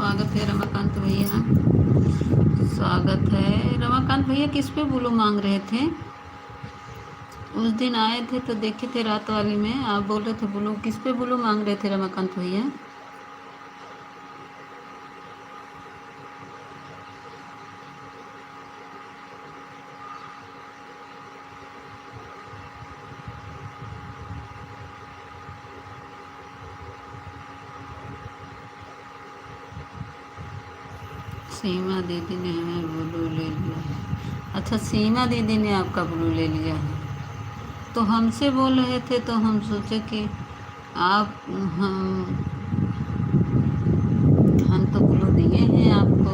स्वागत है रमाकांत भैया। स्वागत है रमाकांत भैया। किस पे ब्लू मांग रहे थे? उस दिन आए थे तो देखे थे रात वाली में, आप बोल रहे थे ब्लू। किस पे ब्लू मांग रहे थे रमाकांत भैया? सीमा दीदी ने हमें ब्लू ले लिया है। अच्छा, सीमा दीदी ने आपका ब्लू ले लिया है। तो हमसे बोल रहे थे तो हम सोचे कि आप हम तो ब्लू दिए हैं आपको।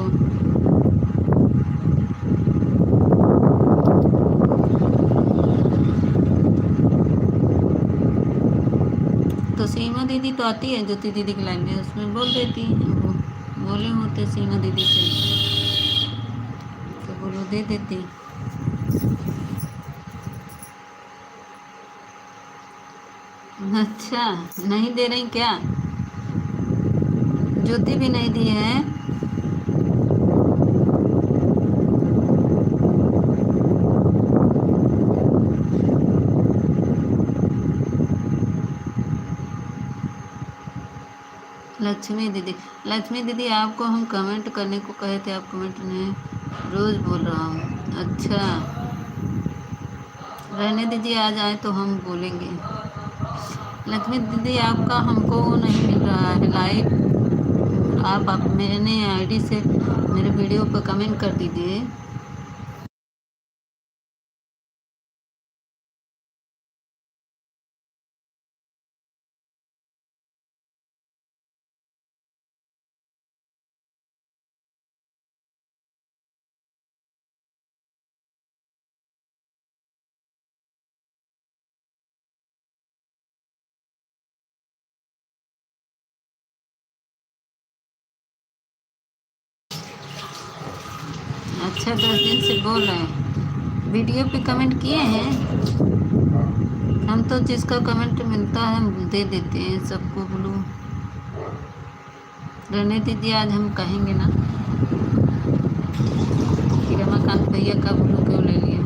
तो सीमा दीदी तो आती है ज्योति दीदी की लाइन में, उसमें बोल देती हैं। वो बोले होते सीमा दीदी से तो बोलो दे देती। अच्छा, नहीं दे रही क्या? ज्योति भी नहीं दी है। लक्ष्मी दीदी आपको हम कमेंट करने को कहे थे, आप कमेंट नहीं। रोज़ बोल रहा हूँ। अच्छा, रहने दीजिए, आज आए तो हम बोलेंगे। लक्ष्मी दीदी आपका हमको नहीं मिल रहा है लाइव। आप मैंने आईडी से मेरे वीडियो पर कमेंट कर दीजिए। अच्छा, 10 दिन से बोल रहे हैं, वीडियो पे कमेंट किए हैं। हम तो जिसका कमेंट मिलता है हम दे देते हैं सबको ब्लू। रहने दीजिए, आज हम कहेंगे ना कि रमाकांत भैया का ब्लू क्यों ले लिया।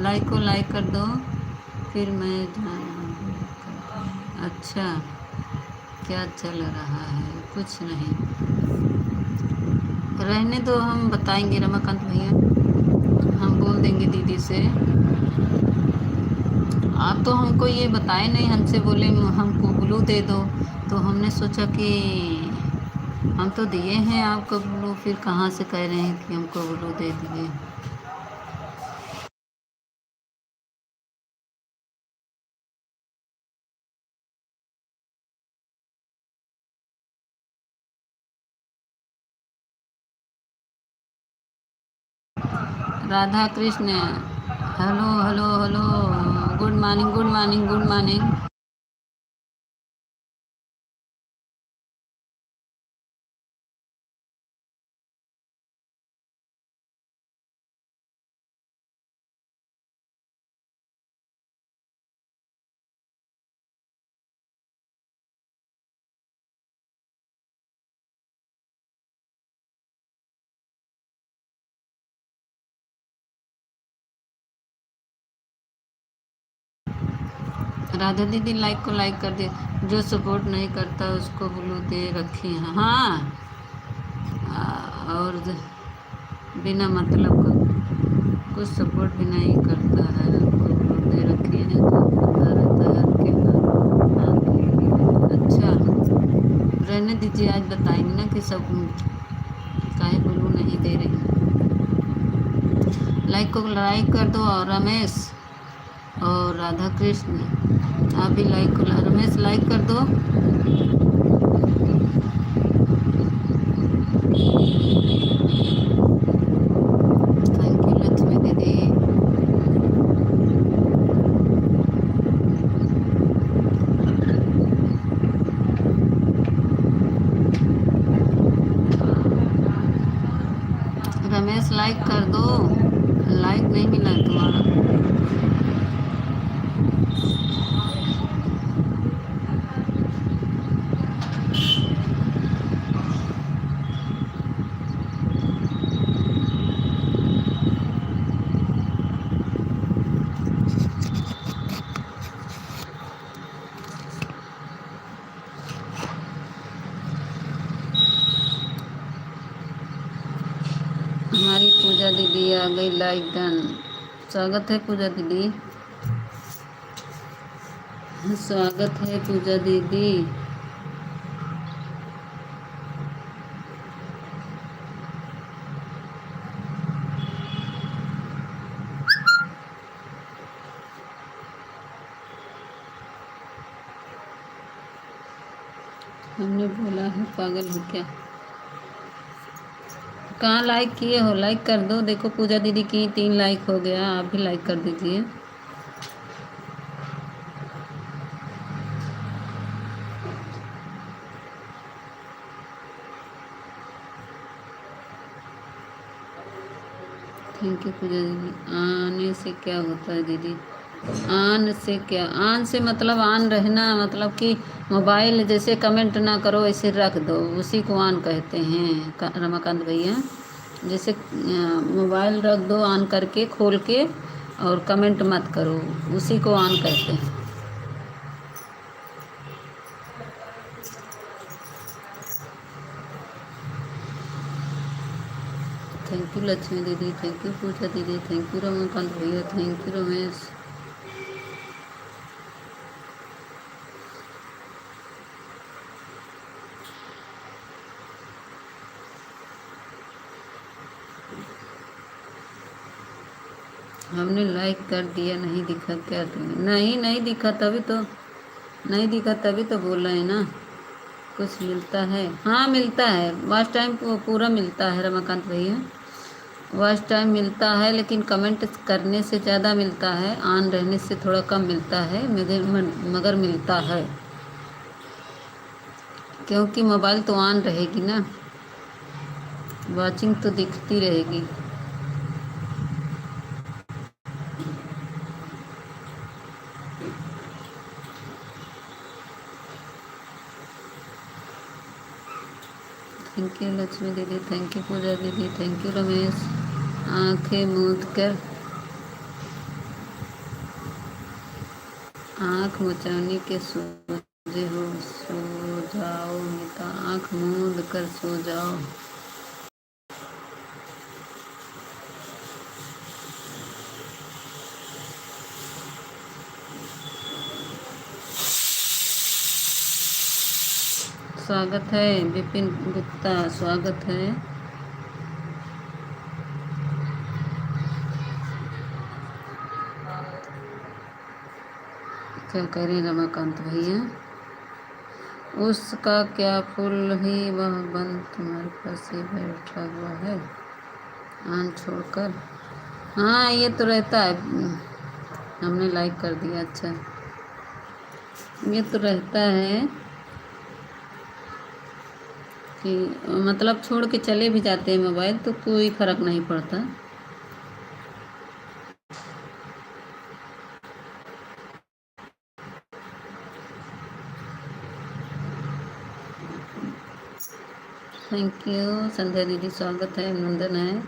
लाइक को लाइक कर दो, फिर मैं अच्छा, क्या चल रहा है? कुछ नहीं, रहने दो, हम बताएंगे रमाकांत भैया, हम बोल देंगे दीदी से। आप तो हमको ये बताए नहीं, हमसे बोले हमको ब्लू दे दो, तो हमने सोचा कि हम तो दिए हैं आपको ब्लू, फिर कहाँ से कह रहे हैं कि हमको ब्लू दे दिए। Radha Krishna, hello hello hello, good morning good morning good morning. Radha दीदी लाइक को लाइक कर दे, जो सपोर्ट नहीं करता उसको ब्लू दे रखी है। हाँ, और बिना मतलब का कुछ सपोर्ट भी नहीं करता है, हमको ब्लू दे रखी है, जो करता रहता है आपके हाथ। अच्छा, रहने दीजिए, आज बताएंगे ना कि सब काहे ब्लू नहीं दे रही। लाइक को लाइक कर दो, और रमेश और राधा कृष्ण आप भी लाइक को, रमेश लाइक कर दो। थैंक यू लक्ष्मी दीदी। रमेश लाइक कर दो, लाइक नहीं मिला तुम्हारा। हमारी पूजा दीदी आ गई, लाइक डन। स्वागत है पूजा दीदी, स्वागत है पूजा दीदी। हमने बोला है पागल हो क्या? कहाँ लाइक किए हो? लाइक कर दो। देखो पूजा दीदी की 3 लाइक हो गया, आप भी लाइक कर दीजिए। थैंक यू पूजा दीदी। आने से क्या होता है दीदी? आन से क्या? आन से मतलब आन रहना, मतलब कि मोबाइल जैसे कमेंट ना करो ऐसे रख दो, उसी को आन कहते हैं रमाकांत भैया। जैसे मोबाइल रख दो ऑन करके, खोल के, और कमेंट मत करो, उसी को ऑन कहते हैं। थैंक यू लक्ष्मी दीदी, थैंक यू पूजा दीदी, थैंक यू रमाकांत भैया, थैंक यू रमेश। हमने लाइक कर दिया, नहीं दिखा क्या तुम्हें? नहीं दिखा, तभी तो नहीं दिखा, तभी तो बोल रहे हैं ना। कुछ मिलता है? हाँ मिलता है, वॉच टाइम पूरा मिलता है रमाकांत भैया, वॉच टाइम मिलता है, लेकिन कमेंट करने से ज़्यादा मिलता है, ऑन रहने से थोड़ा कम मिलता है, मगर मिलता है, क्योंकि मोबाइल तो ऑन रहेगी ना, वॉचिंग तो दिखती रहेगी। थैंक यू लक्ष्मी दीदी, थैंक यू पूजा दीदी, थैंक यू रमेश। आंखें मूंद कर, आँख मचाने के सोजे हो, सो जाओ मिता, आँख मूंद कर सो जाओ। स्वागत है विपिन गुप्ता, स्वागत है। क्या करें रमाकांत भैया? उसका क्या फूल ही वह बंद तुम्हारे पास ही बैठा हुआ है, आन छोड़कर। हाँ ये तो रहता है, हमने लाइक कर दिया, अच्छा ये तो रहता है कि मतलब छोड़ के चले भी जाते हैं मोबाइल तो कोई फ़र्क नहीं पड़ता। थैंक यू संध्या दीदी, स्वागत है, अभिनंदन है।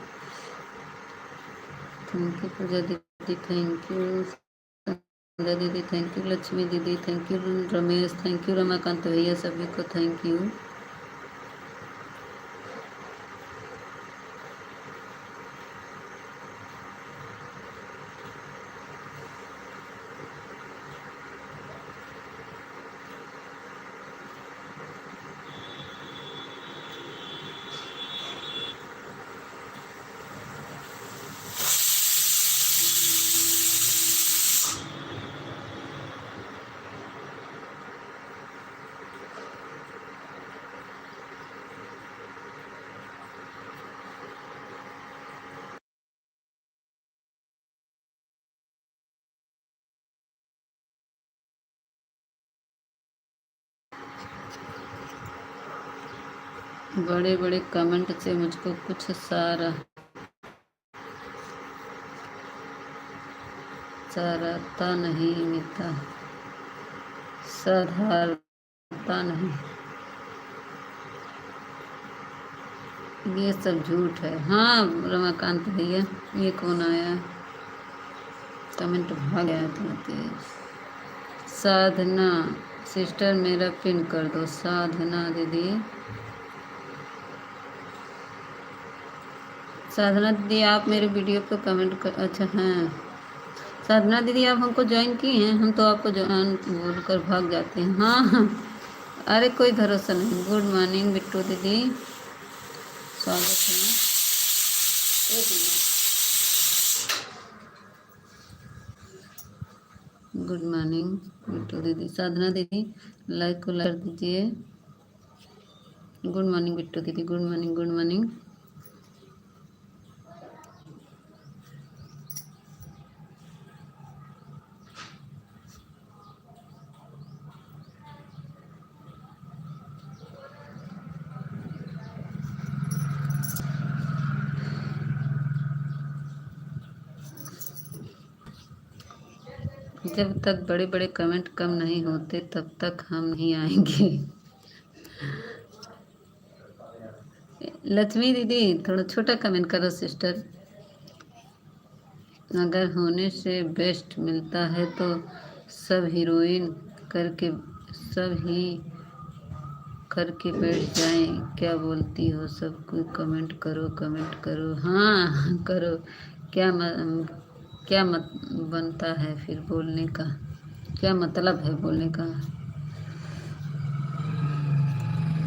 थैंक यू पूजा दीदी, थैंक यू संध्या दीदी, थैंक यू लक्ष्मी दीदी, thank you Ramesh, thank you Ramakant भैया, सभी को थैंक यू। बड़े बड़े कमेंट से मुझको कुछ सराहता नहीं मिलता, सराहता नहीं, ये सब झूठ है। हाँ रमाकांत भैया, ये कौन आया? कमेंट भाग गया तुरंत। साधना सिस्टर मेरा पिन कर दो, साधना दीदी। साधना दीदी आप मेरे वीडियो पे कमेंट कर, अच्छा हाँ साधना दीदी आप हमको ज्वाइन की हैं, हम तो आपको ज्वाइन बोल कर भाग जाते हैं। हाँ हाँ, अरे कोई भरोसा नहीं। गुड मॉर्निंग बिट्टू दीदी, स्वागत है। एक मिनट। गुड मॉर्निंग बिट्टू दीदी, साधना दीदी लाइक को लाइक कर दीजिए। गुड मॉर्निंग बिट्टू दीदी, गुड मॉर्निंग गुड मॉर्निंग। जब तक बड़े बड़े कमेंट कम नहीं होते तब तक हम नहीं आएंगे। लक्ष्मी दीदी थोड़ा छोटा कमेंट करो सिस्टर। अगर होने से बेस्ट मिलता है तो सब हीरोइन करके सब ही करके बैठ जाएं। क्या बोलती हो? सब कोई कमेंट करो कमेंट करो। हाँ करो। क्या मत बनता है फिर बोलने का? क्या मतलब है बोलने का?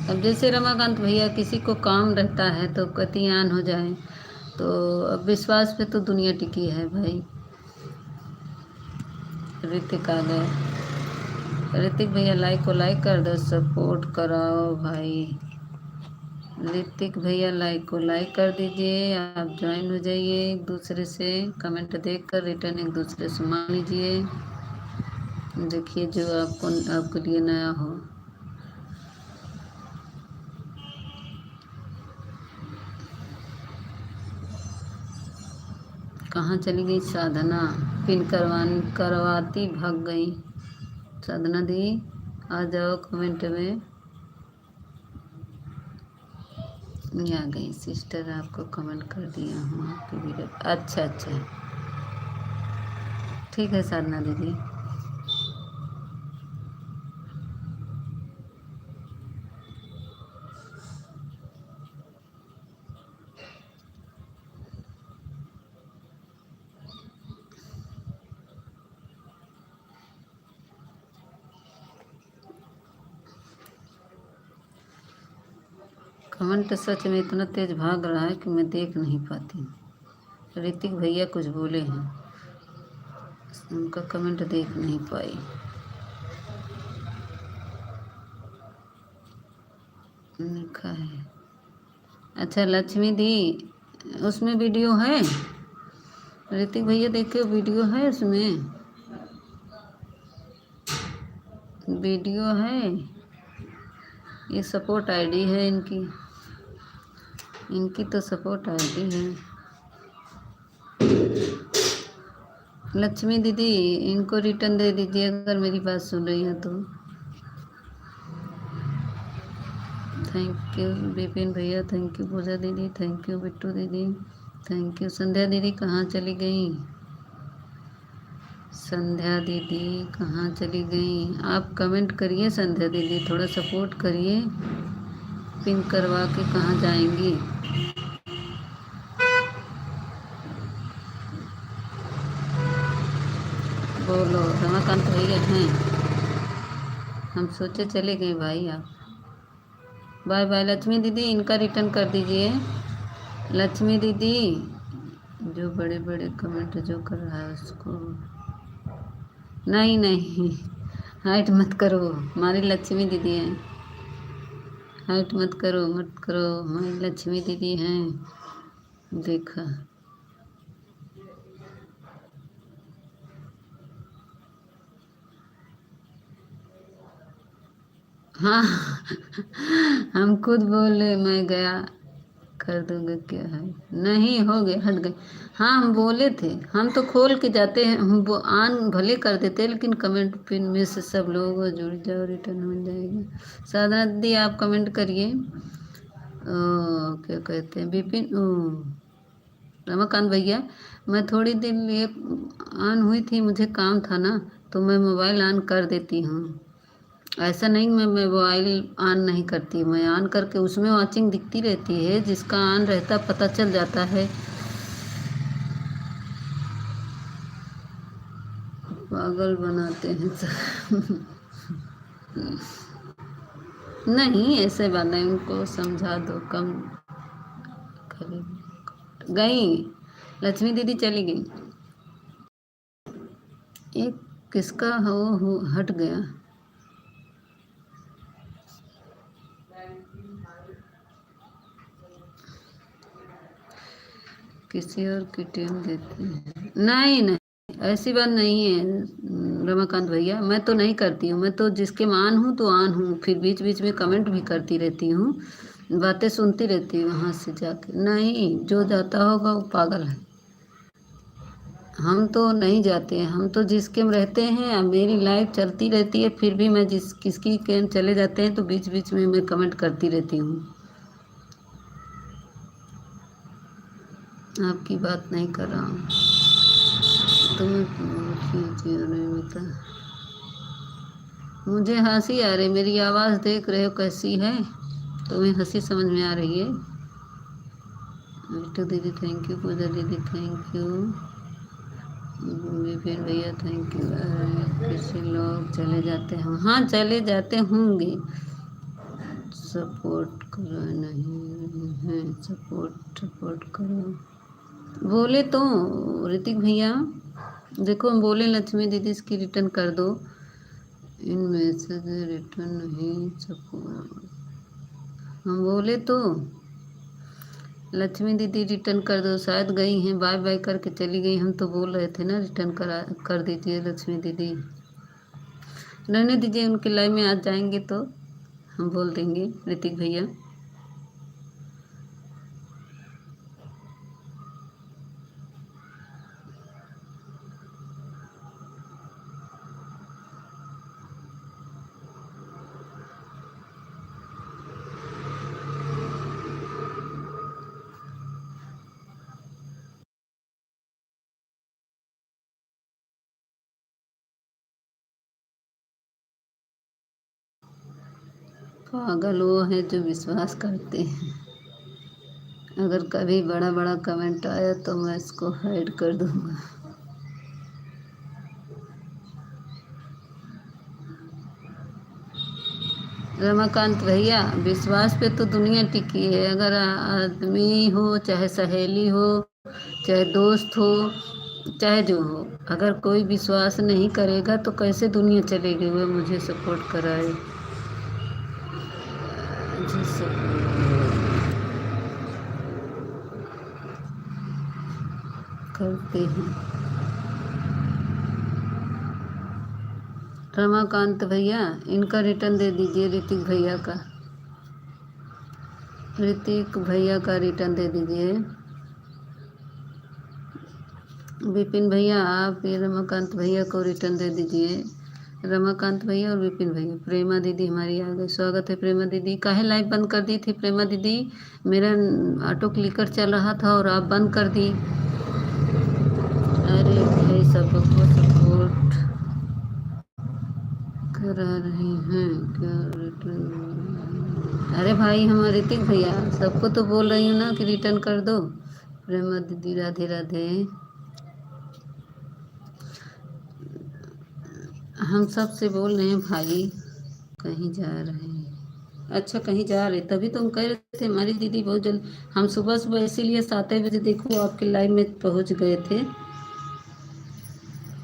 अब जैसे रमाकांत भैया किसी को काम रहता है तो कतियान हो जाए, तो अब विश्वास पे तो दुनिया टिकी है भाई। ऋतिक आ गए। ऋतिक भैया लाइक को लाइक कर दो, सपोर्ट कराओ भाई। ऋतिक भैया लाइक को लाइक कर दीजिए, आप ज्वाइन हो जाइए। एक दूसरे से कमेंट देखकर रिटर्न एक दूसरे से मान लीजिए। देखिए जो आपके लिए नया हो। कहाँ चली गई साधना? पिन करवाती भाग गई। साधना दी आ जाओ कमेंट में। आ गई सिस्टर, आपको कमेंट कर दिया हूँ आपकी वीडियो। अच्छा अच्छा ठीक है साधना दीदी। कमेंट सच में इतना तेज भाग रहा है कि मैं देख नहीं पाती। ऋतिक भैया कुछ बोले हैं, उनका कमेंट देख नहीं पाई। लिखा है अच्छा लक्ष्मी दी, उसमें वीडियो है? ऋतिक भैया देखिए वीडियो है उसमें, वीडियो है। ये सपोर्ट आईडी है इनकी, इनकी तो सपोर्ट आईडी है। लक्ष्मी दीदी इनको रिटर्न दे दीजिए अगर मेरी बात सुन रही हैं तो। थैंक यू विपिन भैया, थैंक यू पूजा दीदी, थैंक यू बिट्टू दीदी, थैंक यू। संध्या दीदी कहाँ चली गई? संध्या दीदी कहाँ चली गई? आप कमेंट करिए संध्या दीदी, थोड़ा सपोर्ट करिए। पिन करवा के कहाँ जाएंगी? बोलो रमाकांत भैया हैं? हम सोचे चले गए भाई आप। बाय बाय लक्ष्मी दीदी, इनका रिटर्न कर दीजिए। लक्ष्मी दीदी जो बड़े बड़े कमेंट जो कर रहा है उसको नहीं नहीं हाइट मत करो, हमारी लक्ष्मी दीदी हैं। हाइट मत करो मत करो, हमारी लक्ष्मी दीदी हैं। देखा हाँ हम खुद बोले मैं गया कर दूंगा क्या है? नहीं हो गए हट गए। हाँ हम बोले थे, हम तो खोल के जाते हैं, हम वो ऑन भले कर देते लेकिन कमेंट पिन में से सब लोग जुड़ जाओ, रिटर्न हो जाएगा। साधना दीदी आप कमेंट करिए। क्या कहते हैं विपिन रमाकांत भैया, मैं थोड़ी देर ऑन हुई थी, मुझे काम था ना तो मैं मोबाइल ऑन कर देती हूँ। ऐसा नहीं मैं मोबाइल ऑन नहीं करती, मैं ऑन करके उसमें वॉचिंग दिखती रहती है, जिसका ऑन रहता पता चल जाता है। पागल बनाते हैं सब। नहीं ऐसे बात नहीं, उनको समझा दो कम करे। गई लक्ष्मी दीदी चली गई। एक किसका हो हट गया। किसी और की टीम देते हैं। नहीं नहीं ऐसी बात नहीं है रमाकांत भैया, मैं तो नहीं करती हूँ, मैं तो जिसके मान हूँ तो आन हूँ, फिर बीच बीच में कमेंट भी करती रहती हूँ, बातें सुनती रहती हूँ वहाँ से जाके। नहीं जो जाता होगा वो पागल है, हम तो नहीं जाते हैं, हम तो जिसके में रहते हैं। अब मेरी लाइफ चलती रहती है, फिर भी मैं जिस किसकी के में चले जाते हैं तो बीच बीच में मैं कमेंट करती रहती हूँ। आपकी बात नहीं कर रहा हूँ। तुम्हें बता, मुझे हंसी आ रही, मेरी आवाज़ देख रहे हो कैसी है, तुम्हें हंसी समझ में आ रही है। बिट्टू दीदी थैंक यू, पूजा दीदी थैंक यू, विपिन भैया थैंक यू। किसी लोग चले जाते हैं, हाँ चले जाते होंगे, सपोर्ट करो नहीं है, सपोर्ट सपोर्ट करो। बोले तो ऋतिक भैया देखो, हम बोले लक्ष्मी दीदी इसकी रिटर्न कर दो, इन मैसेज रिटर्न नहीं सपोर्ट, हम बोले तो लक्ष्मी दीदी रिटर्न कर दो, शायद गई हैं, बाय बाय करके चली गई, हम तो बोल रहे थे ना रिटर्न कर दीजिए लक्ष्मी दीदी। रहने दीजिए, उनके लाइव में आज जाएंगे तो हम बोल देंगे ऋतिक भैया। पागल वो है जो विश्वास करते हैं, अगर कभी बड़ा बड़ा कमेंट आया तो मैं इसको हाइड कर दूंगा। रमाकांत भैया विश्वास पे तो दुनिया टिकी है, अगर आदमी हो चाहे सहेली हो चाहे दोस्त हो चाहे जो हो, अगर कोई विश्वास नहीं करेगा तो कैसे दुनिया चलेगी। वह मुझे सपोर्ट कराए जी करते हैं। रमाकांत भैया इनका रिटर्न दे दीजिए, ऋतिक भैया का, ऋतिक भैया का रिटर्न दे दीजिए। विपिन भैया आप ये रमाकांत भैया को रिटर्न दे दीजिए, रमाकांत भैया और विपिन भैया। प्रेमा दीदी हमारी आ गई, स्वागत है प्रेमा दीदी। काहे लाइव बंद कर दी थी प्रेमा दीदी? मेरा ऑटो क्लिकर चल रहा था और आप बंद कर दी। अरे भाई सबको सपोर्ट करा रही हैं क्या रिटर्न? अरे भाई हम ऋतिक भैया सबको तो बोल रही हूँ ना कि रिटर्न कर दो। प्रेमा दीदी राधे राधे। हम सब से बोल रहे हैं भाई, कहीं जा रहे हैं? अच्छा कहीं जा रहे, तभी तो हम कह रहे थे हमारी दीदी बहुत जल्द, हम सुबह सुबह इसीलिए 7 बजे देखो आपके लाइव में पहुंच गए थे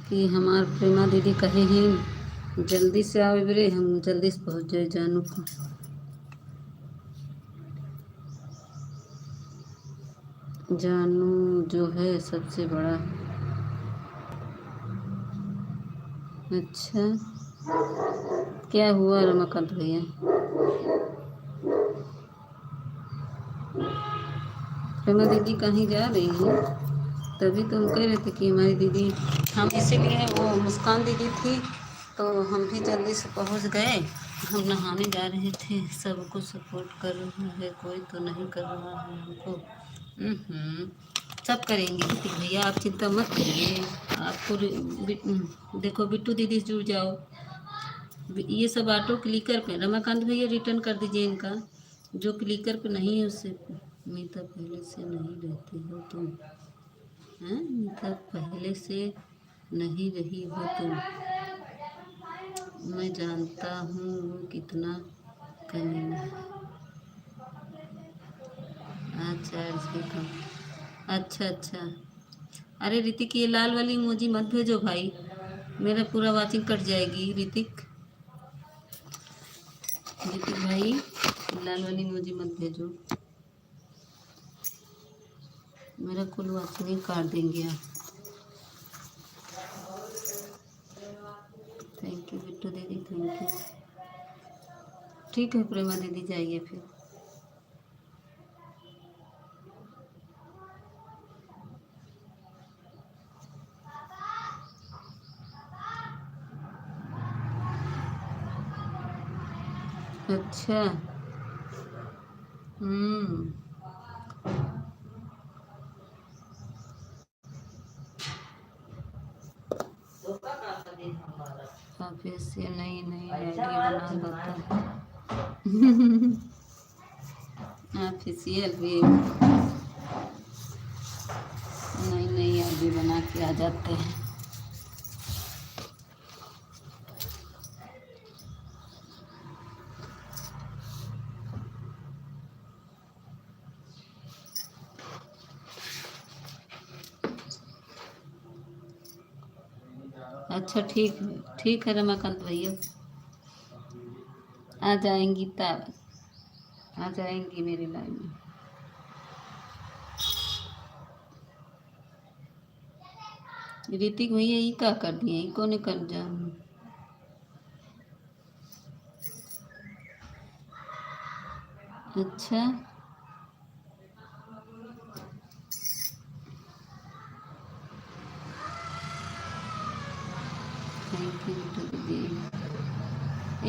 कि हमार प्रेमा दीदी कहे हैं जल्दी से आओ, बेरे हम जल्दी से पहुंच जाए जानू को। जानू जो है सबसे बड़ा। अच्छा क्या हुआ रमाकांत भैया? प्रेमा दीदी कहीं जा रही हैं, तभी तो हम कह रहे थे कि हमारी दीदी, हम इसीलिए वो मुस्कान दीदी थी तो हम भी जल्दी से पहुंच गए। हम नहाने जा रहे थे, सबको सपोर्ट कर रहा है, कोई तो नहीं कर रहा है हमको। सब करेंगे ऋतिक भैया, आप चिंता मत करिए। आपको देखो बिट्टू दीदी से जुड़ जाओ, ये सब ऑटो क्लिकर पे, रमाकांत भैया रिटर्न कर दीजिए इनका। जो क्लिकर पे नहीं है उससे। मीता पहले से नहीं रहती हो तुम। हैं मीता पहले से नहीं रही हो तुम। मैं जानता हूँ वो कितना कमीना है। अच्छा इसके कम। अच्छा अच्छा। अरे ऋतिक ये लाल वाली इमोजी मत भेजो भाई, मेरा पूरा वाचिंग कट जाएगी। ऋतिक ऋतिक भाई लाल वाली इमोजी मत भेजो, मेरा कुल वाचिंग काट देंगे आप। थैंक यू बिट्टू दीदी, थैंक यू। ठीक है प्रेमा दीदी जाइए फिर। अच्छा। हम्म। ऑफिस से नई नई आईडी बना देता। ऑफिशियल भी नई नई आईडी बना के आ जाते हैं। अच्छा ठीक है रमाकांत भैया, आ जाएंगी तब, आ जाएंगी मेरी लाइन में। ऋतिक भैया ये क्या कर दिए, कौन कर जा। अच्छा थैंक यू दीदी।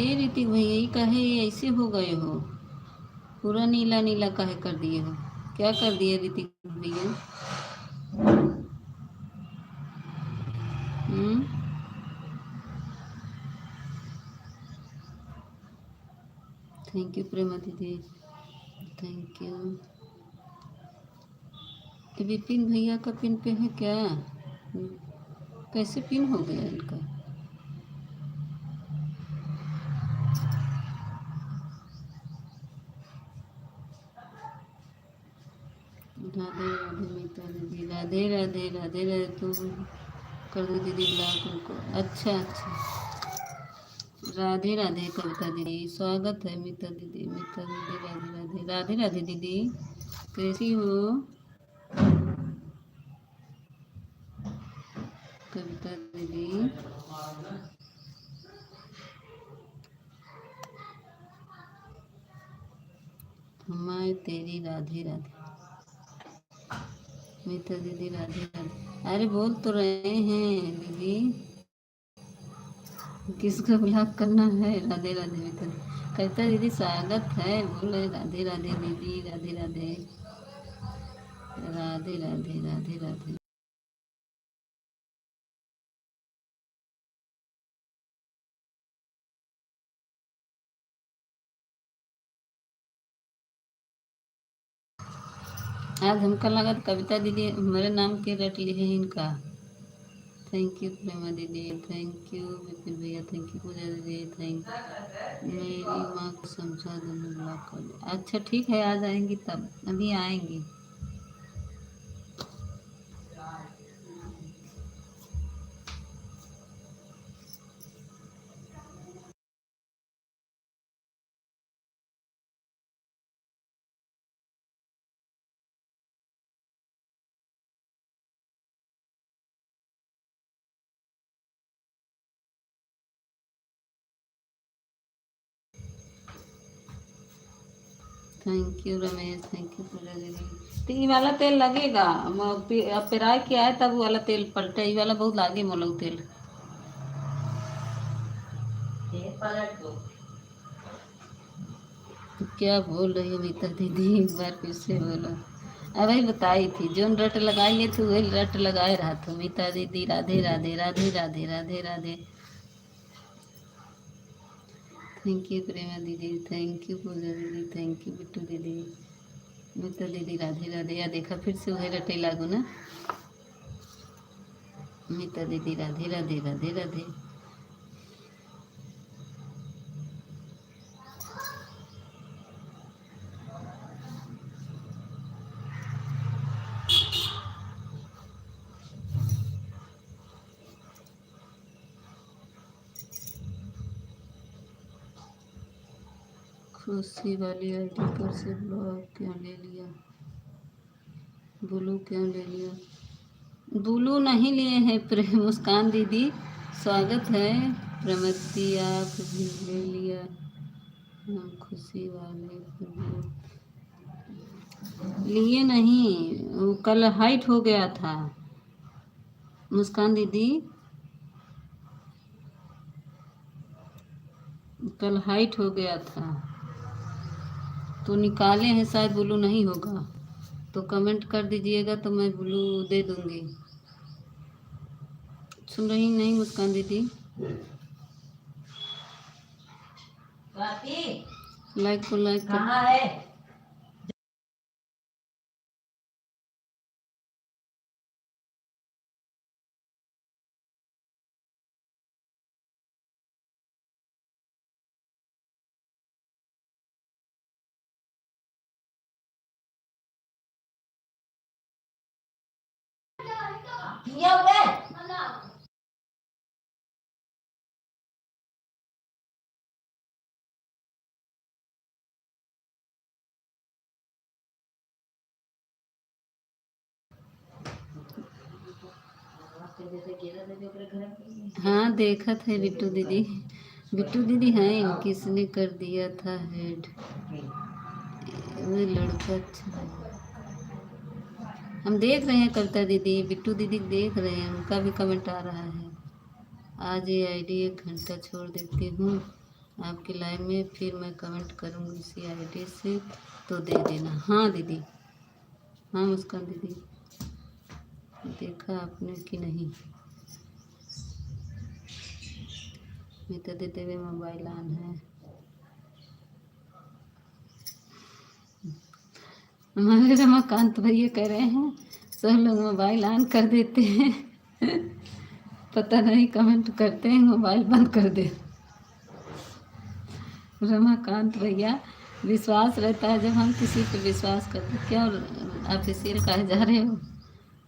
ए ऋतिक भैया ये काहे ऐसे हो गए हो, पूरा नीला नीला काहे कर दिए हो, क्या कर दिए ऋतिक भैया। हम्म। थैंक यू प्रेमा दीदी, थैंक यू। विपिन भैया का पिन पे है क्या, कैसे पिन हो गया इनका। राधे राधे मीता दीदी, राधे राधे राधे राधे। तुम कर दो दीदी ब्लॉक उनको। अच्छा अच्छा। राधे राधे कविता दीदी, स्वागत है मीता दीदी, मीता दीदी राधे राधे राधे राधे दीदी, कैसी हो कविता दीदी। मैं तेरी राधे राधे, मीता दीदी राधे राधे। अरे बोल तो रहे हैं दीदी, किसको ब्लॉक करना है। राधे राधे मीता दीदी, कविता दीदी स्वागत है, बोल रहे राधे राधे दीदी, राधे राधे राधे राधे राधे राधे। आज हमको लगा तो कविता दीदी हमारे नाम के रट लिए हैं इनका। थैंक यू प्रेमा दीदी, थैंक यू विपिन भैया, थैंक यू पूजा दीदी, थैंक। मेरी माँ को समझा दो मैं ब्लॉक कर दूँ। अच्छा ठीक है आ जाएंगी तब, अभी आएंगी। Thank you Ramesh, thank you Puja दीदी। तो ये वाला तेल लगेगा, अब पेराय के आए तब वो वाला तेल पलटे, ये वाला बहुत लागे मोलंग तेल। तो क्या बोल रही हो मीता दीदी, एक बार फिर से बोलो। अभी बताई थी जोन रट लगाई थी वही रट लगाए रहा था मीता दीदी, राधे राधे राधे राधे राधे राधे। थैंक यू प्रेमा दीदी, थैंक यू पूजा दीदी, थैंक यू बिट्टू दीदी, मीता दीदी, राधे राधे। या देखा फिर से वही रटे लागू ना। मीता दीदी राधे राधे, राधे राधे। खुशी वाली आईडी पर से ब्लॉक क्यों ले लिया? ब्लू क्यों ले लिया? ब्लू नहीं लिए हैं मुस्कान दीदी, स्वागत है। प्रमति आप भी ले लिया। हम खुशी वाले पर लिए नहीं, वो कल हाइट हो गया था मुस्कान दीदी, कल हाइट हो गया था तो निकाले हैं, शायद ब्लू नहीं होगा तो कमेंट कर दीजिएगा तो मैं ब्लू दे दूंगी। सुन रही नहीं मुस्कान दीदी? लाइक को लाइक कहाँ है? हाँ देखा थे बिट्टू दीदी, बिट्टू दीदी हैं, किसने कर दिया था हेड? वो लड़का अच्छा है। हम देख रहे हैं कविता दीदी, बिट्टू दीदी देख रहे हैं, उनका भी कमेंट आ रहा है। आज ये आईडी 1 घंटा छोड़ देती हूँ आपकी लाइव में, फिर मैं कमेंट करूँगी इसी आईडी से, तो दे देना। हाँ दीदी, हाँ मुस्कान दीदी, देखा आपने कि नहीं? मीता दीदी में मोबाइल ऑन है। हमारे रमाकांत भैया कह रहे हैं सब लोग मोबाइल ऑन कर देते हैं पता नहीं कमेंट करते हैं मोबाइल बंद कर दे। रमाकांत भैया, विश्वास रहता है जब हम किसी पे विश्वास करते। क्यों आप इसी कहे जा रहे हो?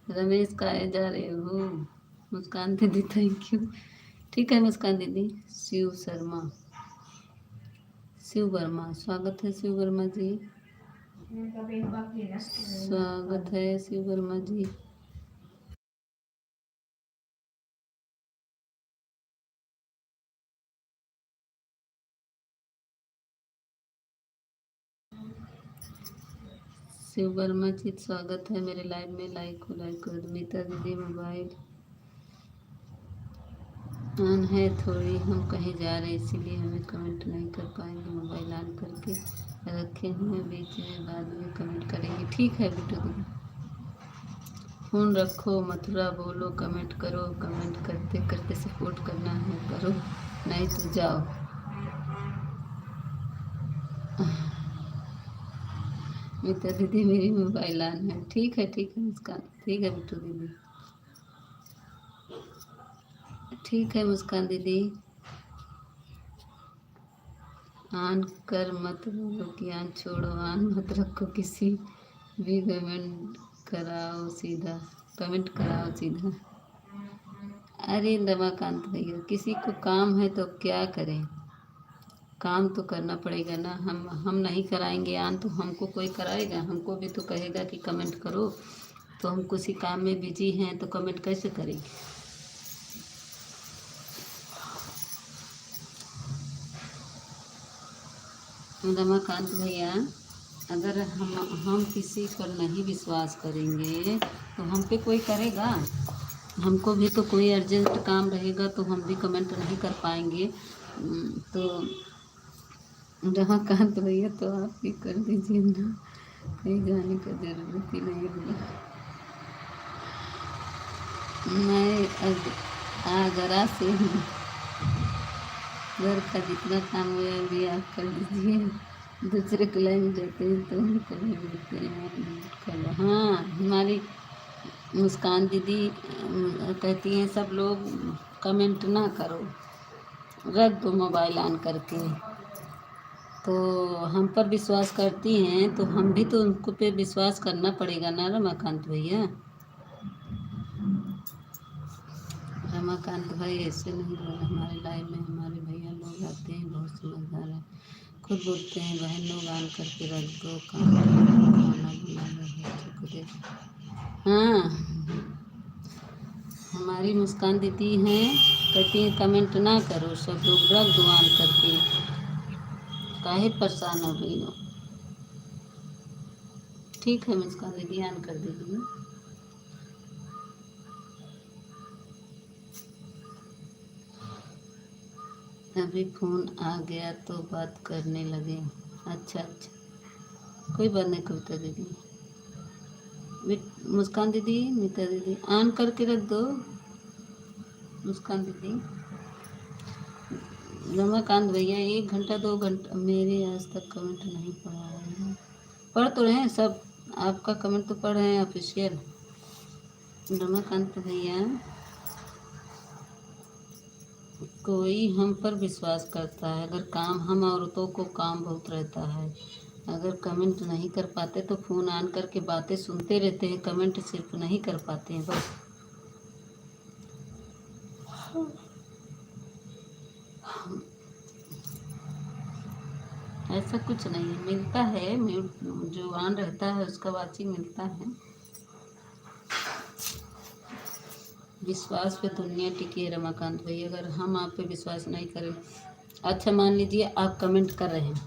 रमेश कहे जा रहे हो? मुस्कान दीदी थैंक यू। ठीक है मुस्कान दीदी। शिव शर्मा, शिव वर्मा, स्वागत है शिव वर्मा जी, स्वागत है शिव वर्मा जी। शिव वर्मा जी स्वागत है मेरे लाइव में, लाइक को लाइक कर दो। मीता दीदी मोबाइल ऑन है, थोड़ी हम कहीं जा रहे हैं इसीलिए हमें कमेंट नहीं कर पाएंगे, मोबाइल ऑन करके रखे हुए बीच में, बाद में कमेंट करेंगे। ठीक है बेटू दीदी, फोन रखो, मथुरा बोलो, कमेंट करो, कमेंट करते करते सपोर्ट करना है करो, नहीं तो जाओ। मीता दीदी मेरी मोबाइल ऑन है। ठीक है मुस्कान, ठीक है बिट्टू दीदी, ठीक है मुस्कान दीदी। ऑन कर मत बोलो कि ऑन छोड़ो, ऑन मत रखो, किसी भी कमेंट कराओ सीधा, कमेंट कराओ सीधा। अरे रमाकांत भैया, किसी को काम है तो क्या करें, काम तो करना पड़ेगा ना। हम नहीं कराएंगे ऑन तो हमको कोई कराएगा? हमको भी तो कहेगा कि कमेंट करो, तो हम किसी काम में बिजी हैं तो कमेंट कैसे करेंगे? रमाकांत भैया, अगर हम किसी पर नहीं विश्वास करेंगे तो हम पे कोई करेगा? हमको भी तो कोई अर्जेंट काम रहेगा तो हम भी कमेंट नहीं कर पाएंगे। तो रमाकांत भैया तो आप ही कर दीजिए ना, कहीं जाने का जरूरत ही नहीं है। मैं आगरा से हूँ। घर का जितना काम हुआ अभी आप कर लीजिए। दूसरे के लाइन जाते हैं तो हम कभी बोलते हैं करो। हाँ, हमारी मुस्कान दीदी कहती हैं सब लोग कमेंट ना करो, रख दो मोबाइल ऑन करके। तो हम पर विश्वास करती हैं तो हम भी तो उनको पे विश्वास करना पड़ेगा ना रमाकांत भैया। रमाकांत भाई ऐसे नहीं बोला, हमारे लाइव में हमारे भैया लोग आते हैं, बहुत समझदार है, खुद बोलते हैं बहन लोग ऑन करके रख दो, काम खाना बना लो बच्चों को दे। हाँ, हमारी मुस्कान दीदी हैं, कहती हैं कमेंट ना करो, सब लोग रख दो ऑन करके, काहे परेशान हो गई हो। ठीक है मुस्कान दीदी, ऑन कर दीजिए। अभी फ़ोन आ गया तो बात करने लगे। अच्छा अच्छा, कोई बात नहीं कविता दीदी। मुस्कान दीदी, मीता दीदी ऑन करके रख दो। मुस्कान दीदी, रमाकांत भैया 1 घंटा 2 घंटा मेरे आज तक कमेंट नहीं पढ़ा है। पढ़ तो रहे हैं सब, आपका कमेंट तो पढ़ रहे हैं ऑफिशियल। रमाकांत भैया, कोई हम पर विश्वास करता है, अगर काम, हम औरतों को काम बहुत रहता है, अगर कमेंट नहीं कर पाते तो फ़ोन ऑन करके बातें सुनते रहते हैं, कमेंट सिर्फ नहीं कर पाते हैं बस। ऐसा कुछ नहीं है, मिलता है, म्यूट जो ऑन रहता है उसका वाचिंग मिलता है। विश्वास पे दुनिया टिकी है रमाकांत भाई, अगर हम आप पे विश्वास नहीं करें। अच्छा मान लीजिए आप कमेंट कर रहे हैं,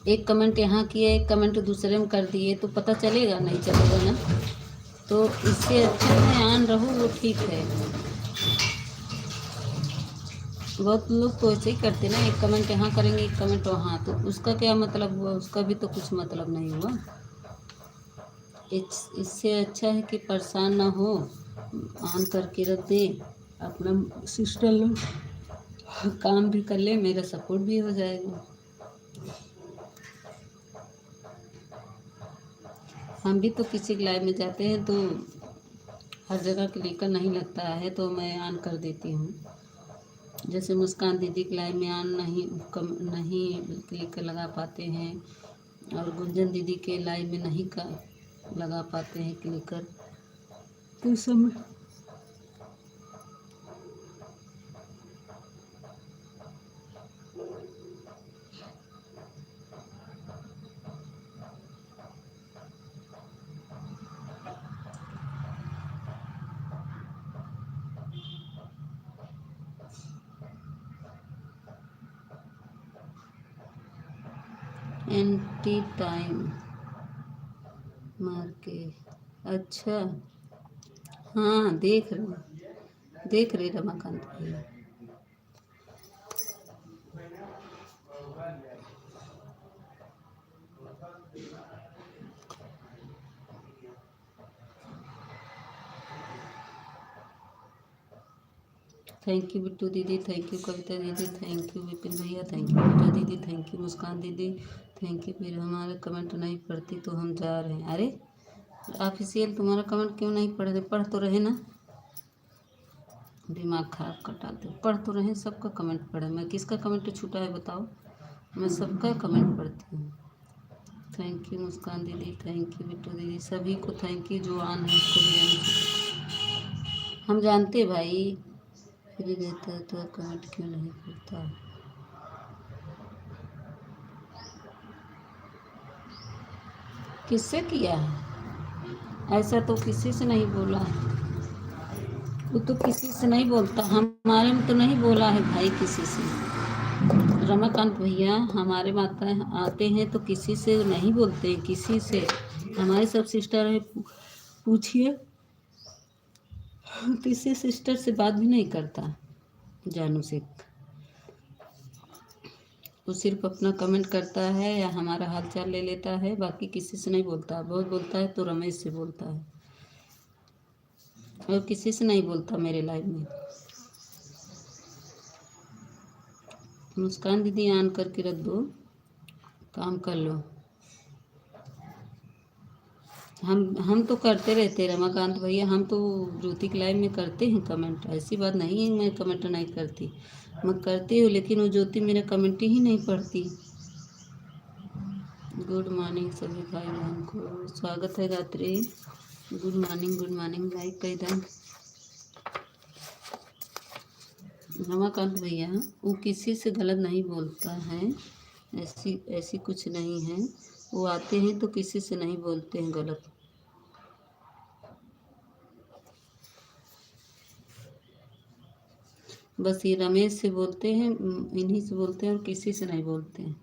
एक कमेंट यहाँ किए, एक कमेंट दूसरे में कर दिए, तो पता चलेगा? नहीं चलेगा ना। तो इससे अच्छा है ऑन रहो, वो ठीक है। बहुत लोग तो ऐसे ही करते ना, एक कमेंट यहाँ करेंगे, एक कमेंट वहाँ, तो उसका क्या मतलब हुआ? उसका भी तो कुछ मतलब नहीं हुआ। इससे अच्छा है कि परेशान ना हो, ऑन करके रख दे, अपना सिस्टर लोग काम भी कर ले, मेरा सपोर्ट भी हो जाएगा। हम भी तो किसी के लाइव में जाते हैं तो हर जगह क्लिकर नहीं लगता है, तो मैं ऑन कर देती हूँ। जैसे मुस्कान दीदी के लाइव में ऑन नहीं क्लिकर लगा पाते हैं, और गुंजन दीदी के लाइव में नहीं लगा पाते हैं क्लिकर, तो सब एंटी टाइम मार के। अच्छा, हाँ देख रहे रमाकांत भैया। थैंक यू बिट्टू दीदी, थैंक यू कविता दीदी, थैंक यू विपिन भैया, थैंक यू बेटा दीदी, थैंक यू मुस्कान दीदी, थैंक यू। फिर हमारे कमेंट नहीं पढ़ती तो हम जा रहे हैं। अरे ऑफिशियल तुम्हारा कमेंट क्यों नहीं पढ़ रहे? पढ़ तो रहे ना, दिमाग खराब कटाते हो। पढ़ तो रहे, सबका कमेंट पढ़े, मैं किसका कमेंट छूटा है बताओ? मैं सबका कमेंट पढ़ती हूँ। थैंक यू मुस्कान दीदी, थैंक यू बिट्टू दीदी, सभी को थैंक यू, जो ऑन है उसको भी हम जानते भाई। फ्री रहता है तो कमेंट क्यों नहीं करता? किससे किया है? ऐसा तो किसी से नहीं बोला है, वो तो किसी से नहीं बोलता, हमारे में तो नहीं बोला है भाई किसी से। रमाकांत भैया, हमारे माता आते हैं तो किसी से नहीं बोलते हैं, किसी से। हमारे सब सिस्टर है, पूछिए, किसी सिस्टर से बात भी नहीं करता जानू से। वो सिर्फ अपना कमेंट करता है या हमारा हालचाल ले लेता है, बाकी किसी से नहीं बोलता। बहुत बोलता है तो रमेश से बोलता है, और किसी से नहीं बोलता मेरे लाइफ में। मुस्कान दीदी ऑन करके रख दो, काम कर लो। हम तो करते रहते हैं रमाकांत भैया, हम तो ज्योतिक लाइव में करते हैं कमेंट, ऐसी बात नहीं है मैं कमेंट नहीं करती, मैं करती हूँ, लेकिन वो ज्योति मेरा कमेंट ही नहीं पढ़ती। गुड मॉर्निंग सभी भाई बहन को, स्वागत है गायत्री। गुड मॉर्निंग लाइक कर दें। रमाकांत भैया वो किसी से गलत नहीं बोलता है, ऐसी ऐसी कुछ नहीं है, वो आते हैं तो किसी से नहीं बोलते हैं गलत। बस ये रमेश से बोलते हैं, इन्हीं से बोलते हैं और किसी से नहीं बोलते हैं।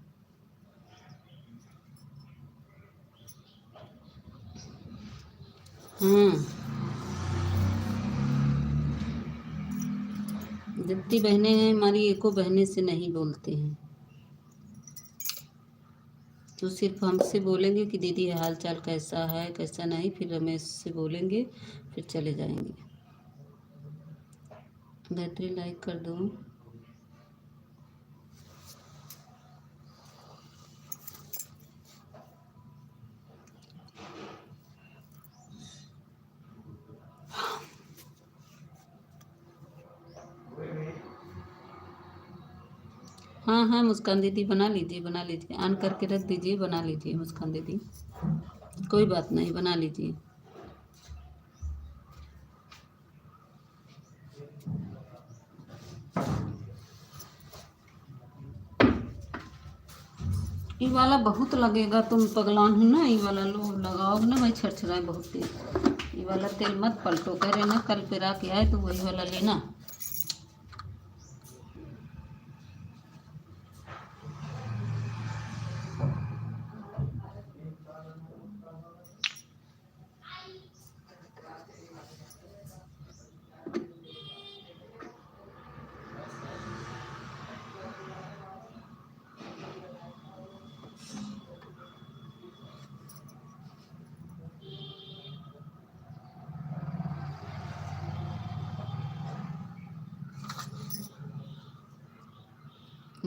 हाँ, जितनी बहनें हैं हमारी एको बहने से नहीं बोलते हैं, तो सिर्फ हमसे बोलेंगे कि दीदी हाल चाल कैसा है कैसा नहीं, फिर रमेश से बोलेंगे, फिर चले जाएंगे। बैटरी लाइक कर दो। हाँ हाँ मुस्कान दीदी बना लीजिए, ऑन करके रख दीजिए, बना लीजिए मुस्कान दीदी, कोई बात नहीं, बना लीजिए। ये वाला बहुत लगेगा, तुम पगलान हो ना, ये वाला लो लगाओ ना भाई, छरछराए बहुत तेज, ये वाला तेल मत पलटो, कह रहे ना कल पेरा के आए तो वही वाला लेना।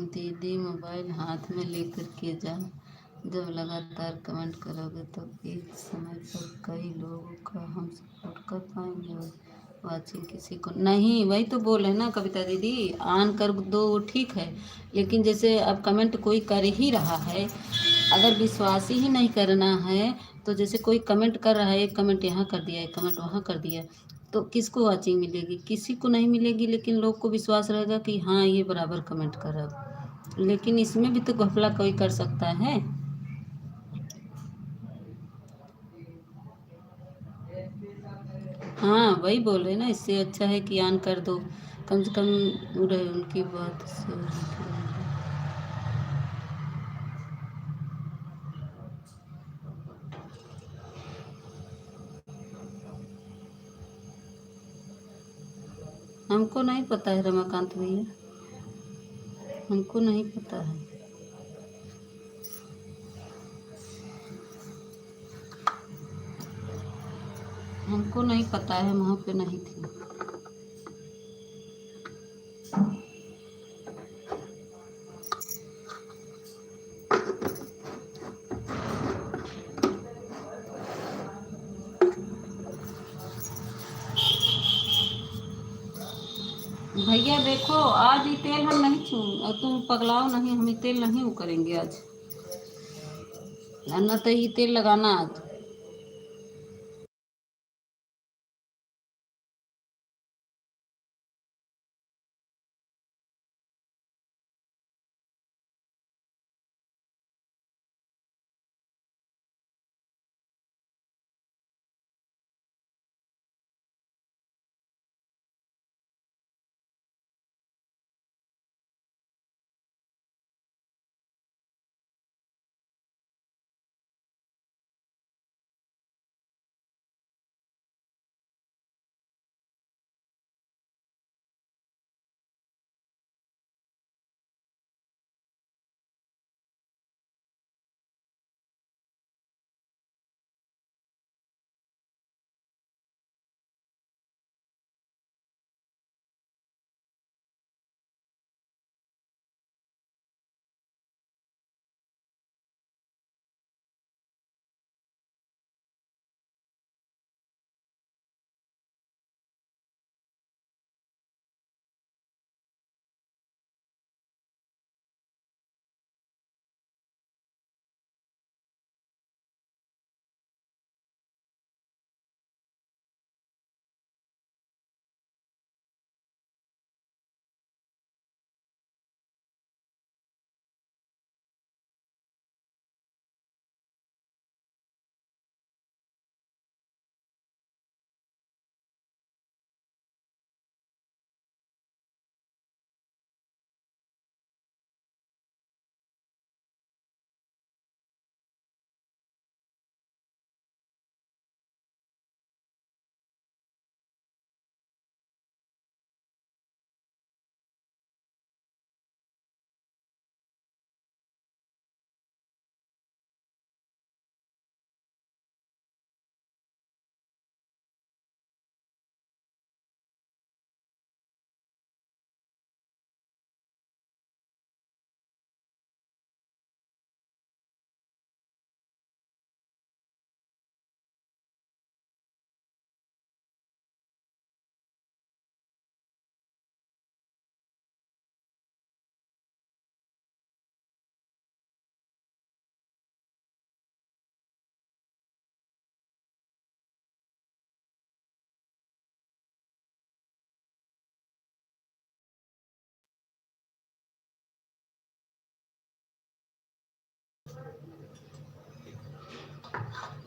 दीदी मोबाइल हाथ में लेकर के जाओ, जब लगातार कमेंट करोगे तो एक समय पर कई लोगों का हम सपोर्ट कर पाएंगे, और वाचिंग किसी को नहीं, वही तो बोल रहे ना कविता दीदी, ऑन कर दो वो ठीक है, लेकिन जैसे अब कमेंट कोई कर ही रहा है, अगर विश्वास ही नहीं करना है, तो जैसे कोई कमेंट कर रहा है, एक कमेंट यहाँ कर दिया, एक कमेंट वहाँ कर दिया, तो किसको वाचिंग मिलेगी, किसी को नहीं मिलेगी, लेकिन लोग को विश्वास रहेगा कि हाँ ये बराबर कमेंट कर रहा है, लेकिन इसमें भी तो घपला कोई कर सकता है। हाँ वही बोल रहे ना, इससे अच्छा है कि ऑन कर दो, कम से कम रहे उनकी बात से। हमको नहीं पता है रमाकांत भैया, हमको नहीं पता है। हमको नहीं पता है, वहाँ पे नहीं थी। भैया देखो आज ये तेल हम नहीं छू, और तुम पगलाओ नहीं, हम ये तेल नहीं वो करेंगे आज, ना तो ये तेल लगाना आज।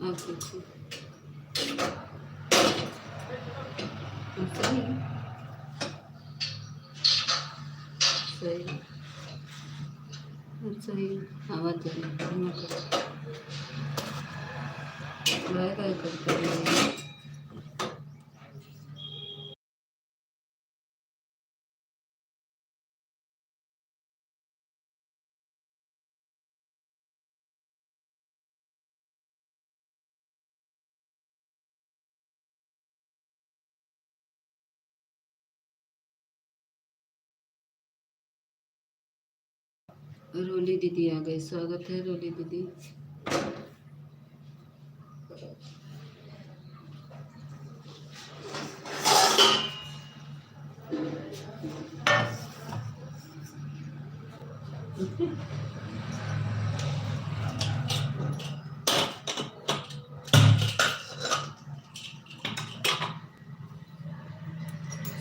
अच्छा अच्छा। सही है, सही है, सही है। आवाज़ जरूर धीमा करो, गाय गाय करते रहिए। रोली दीदी आ गई, स्वागत है रोली दीदी।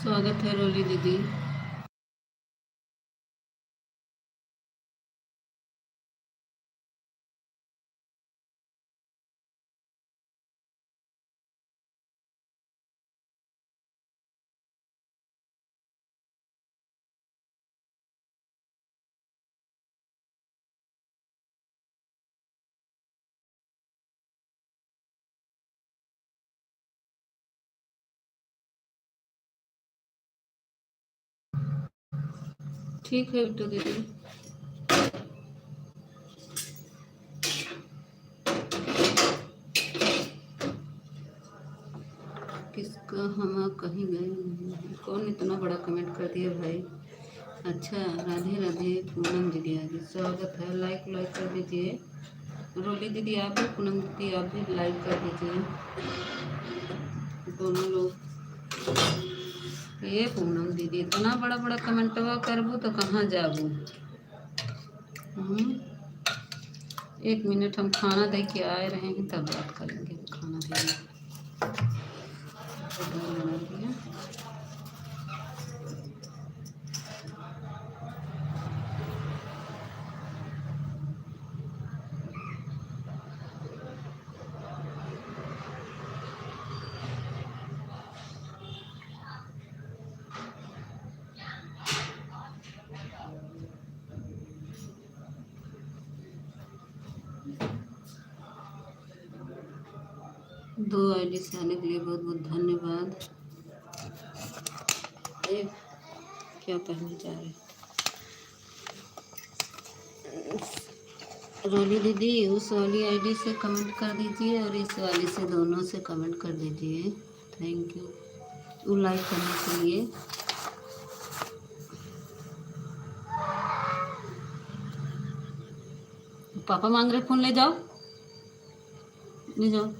स्वागत है रोली दीदी। ठीक है बिट्टू दीदी। किसका हम कहीं गए नहीं हैं। कौन इतना बड़ा कमेंट कर दिया भाई। अच्छा, राधे राधे। पूनम दीदी आ गई, स्वागत है। लाइक लाइक कर दीजिए। रोली दीदी आप भी, पूनम दीदी आप भी लाइक कर दीजिए, दोनों लोग। ये पूनम दीदी इतना बड़ा बड़ा कमेंटवा करबू तो कहाँ जाबू। 1 मिनट, हम खाना दे के आए रहे हैं तब बात करेंगे। खाना देंगे तो दाल बना दिया। 2 आईडी से आने के लिए बहुत बहुत धन्यवाद। ये क्या पहनने जा रहे हैं। रोली दीदी उस वाली आईडी से कमेंट कर दीजिए और इस वाली से, दोनों से कमेंट कर दीजिए। थैंक यू वो लाइक करने के लिए। पापा मांग रहे, फ़ोन ले जाओ, ले जाओ।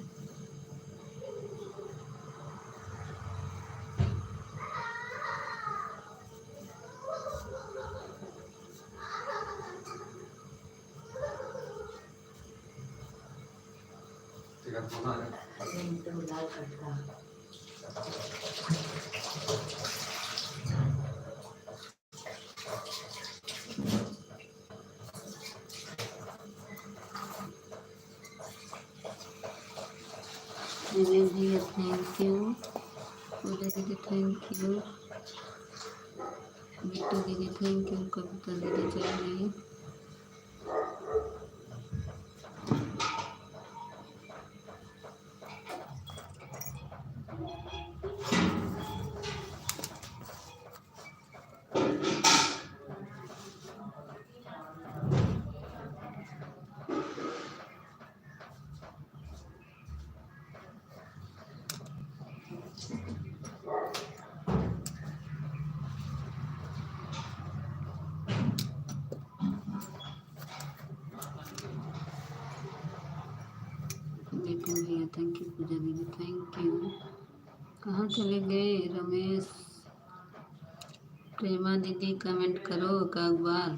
विवेक भैया थैंक यू, पूजा दीदी थैंक यू, बिट्टू दीदी थैंक यू, कविता दीदी चल रही। विपिन भैया थैंक यू, पूजा दीदी थैंक यू। कहाँ चले गए रमेश। प्रेमा दीदी कमेंट करो एक बार।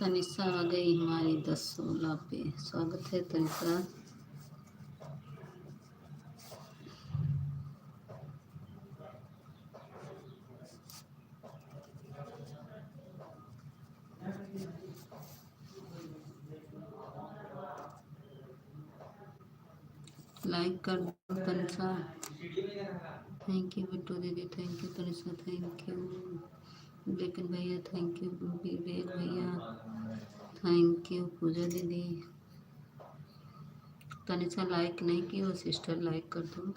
तनिषा आ गई हमारी 10-16 पे। स्वागत है तनिषा। लाइक कर दो तनिषा। थैंक यू बिट्टू दीदी, thank you Tanisha, thank you लेकिन भैया, थैंक यू विवेक भैया, थैंक यू पूजा दीदी। तनिषा लाइक नहीं की वो सिस्टर, लाइक कर दो।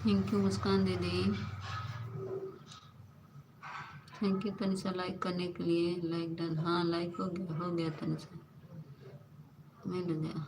थैंक यू मुस्कान दीदी, थैंक यू तनिषा लाइक करने के लिए। लाइक डन, हाँ लाइक हो गया तनिषा, मिल गया।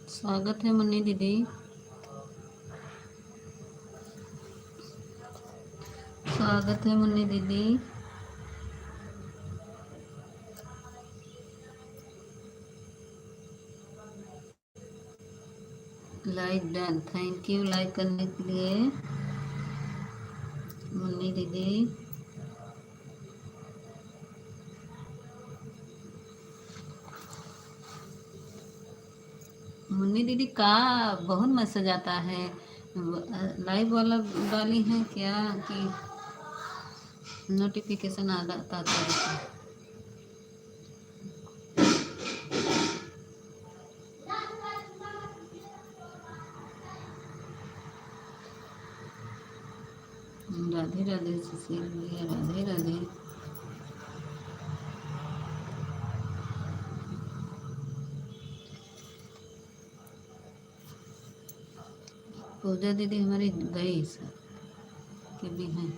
स्वागत है मुन्नी दीदी, स्वागत है मुन्नी दीदी। Like done, thank you like करने के लिए मुन्नी दीदी। मुन्नी दीदी का बहुत मैसेज आता है, लाइव वाला डाली है क्या कि नोटिफिकेशन आता है? राधे राधे सुशील भैया, राधे राधे। पूजा दीदी हमारी गई सर के भी हैं।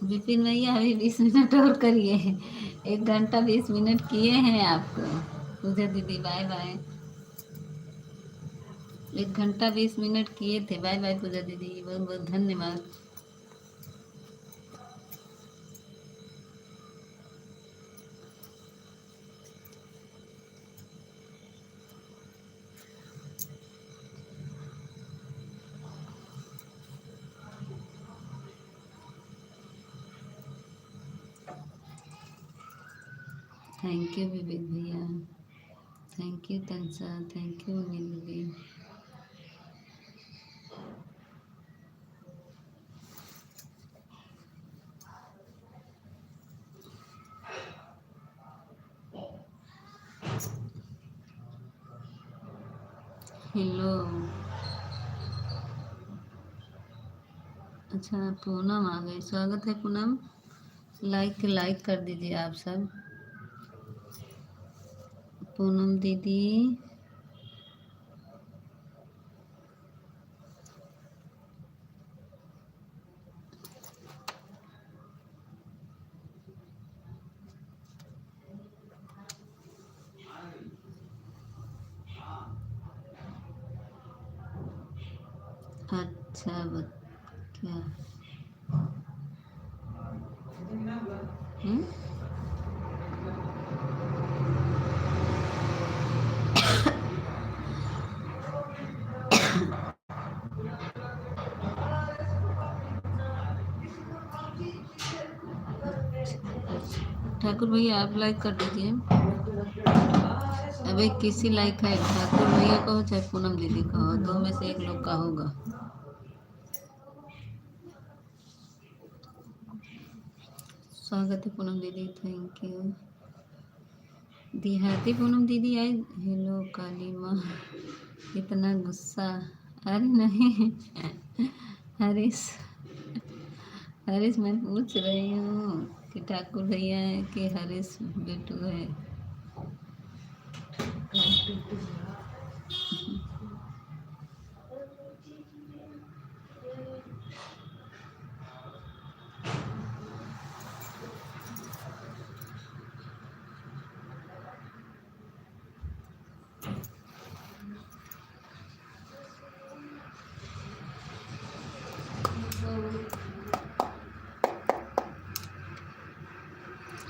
विपिन भैया अभी 20 मिनट और करिए, 1 घंटा 20 मिनट किए हैं आपको। पूजा दीदी बाय बाय, 1 घंटा 20 मिनट किए थे। बाय बाय पूजा दीदी, बहुत बहुत धन्यवाद। थैंक यू विवेक भैया, thank you Tansa, thank you दीदी। हेलो। अच्छा पूनम आ गई, स्वागत है पूनम। लाइक कर दीजिए आप सब। पूनम दीदी। अच्छा क्या? हम्म? ठाकुर भैया आप लाइक कर दीजिए। अबे किसी लाइक है, ठाकुर भैया कहो चाहे पूनम दीदी कहो, दो में से एक लोग का होगा। स्वागत है पूनम दीदी, थैंक यू। देहाती पूनम दीदी आई। हेलो काली माँ, इतना गुस्सा? अरे नहीं हरीश, हरीश मैं पूछ रही हूँ कि ठाकुर भैया है कि हरीश बेटू है।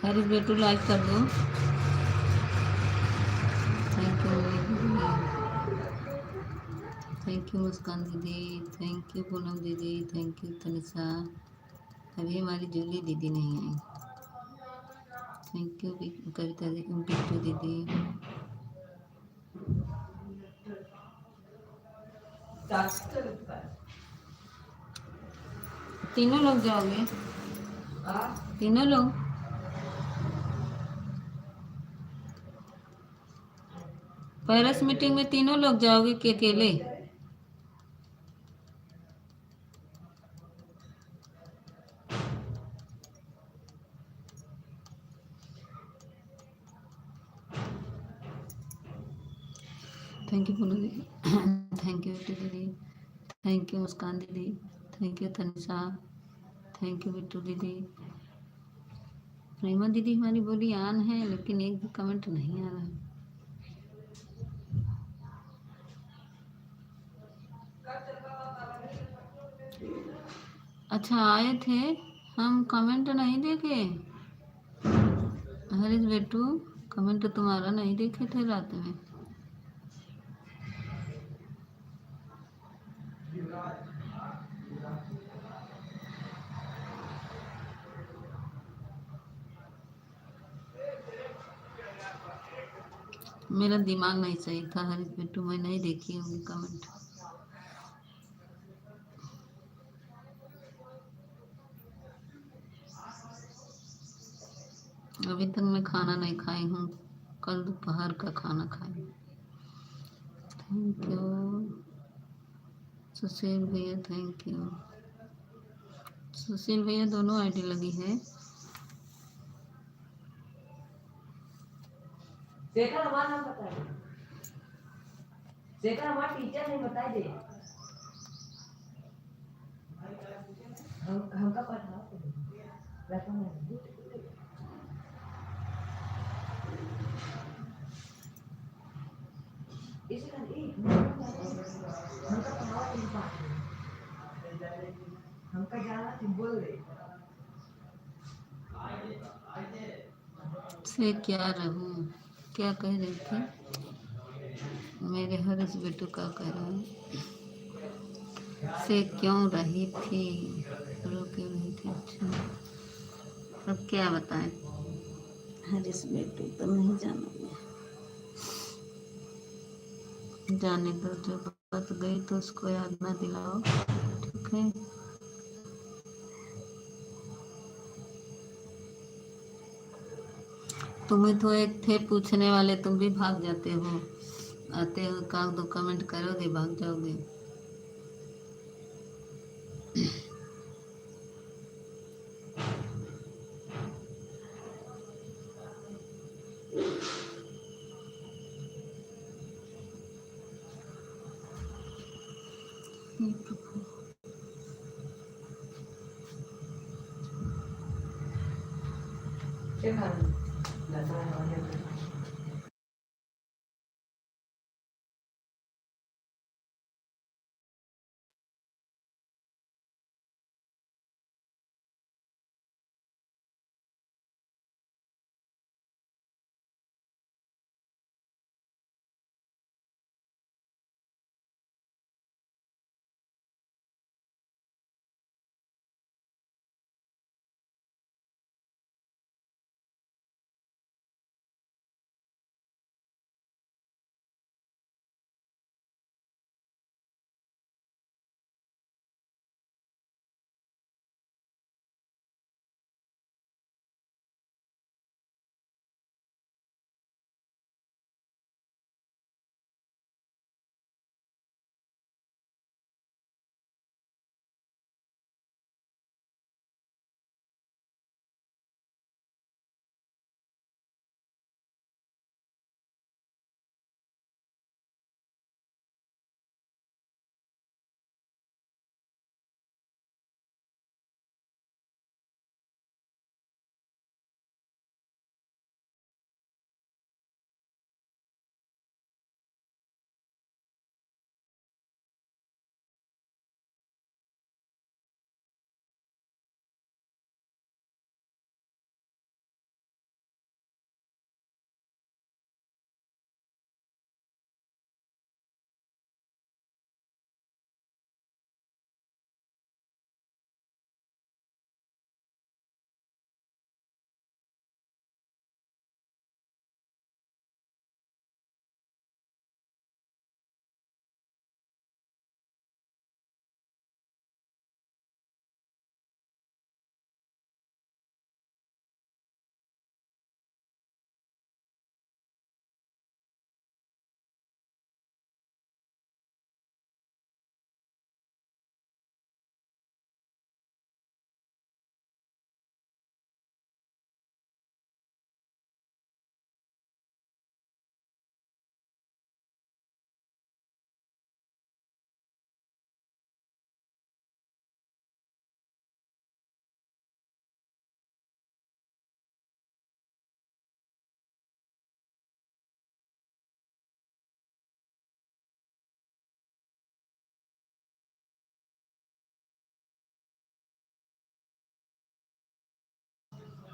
हरीश बेटू लाइक कर दो। थैंक यू दीदी, थैंक यू मुस्कान दीदी, थैंक यू पूनम दीदी, थैंक यू तनिषा। अभी हमारी जूली दीदी नहीं आई। थैंक यू कविता दीदी, बिट्टू दीदी। तीनों लोग जाओगे? तीनों लोग? पेरेंट्स मीटिंग में तीनों लोग जाओगे कि अकेले? थैंक यू पूनम दीदी, थैंक यू बिट्टू दीदी, थैंक यू मुस्कान दीदी, thank you Tanisha, thank you Bittu दीदी। प्रेमा दीदी हमारी बोली ऑन है लेकिन एक भी कमेंट नहीं आ रहा है। अच्छा आए थे, हम कमेंट नहीं देखे। हरीश बेटू कमेंट तुम्हारा नहीं देखे थे रात में। मेरा दिमाग नहीं सही था हरीश बेटू, मैं नहीं देखी होंगी कमेंट। अभी तक मैं खाना नहीं खाई हूँ, कल दोपहर का खाना खाई। थैंक यू सुशील भैया, थैंक यू सुशील भैया, दोनों आईडी लगी है। शेखर हमारा नाम बताइए, शेखर हमारा टीचर नहीं बताई दे। हमका पढ़ाओ हमका जाना थी बोल रहे से क्या रहूं, क्या कह रही थी? मेरे हरीश बेटू का कह रहा है से क्यों रही थी, रो क्यों रही थी? अच्छा अब क्या बताएं? हरीश बेटू तो नहीं जानूंगी, जाने दो, जो बात गई तो उसको याद ना दिलाओ, ठीक है। तुम्हें तो एक थे पूछने वाले, तुम भी भाग जाते हो, आते हो का दो कमेंट करोगे भाग जाओगे। देखा जाता है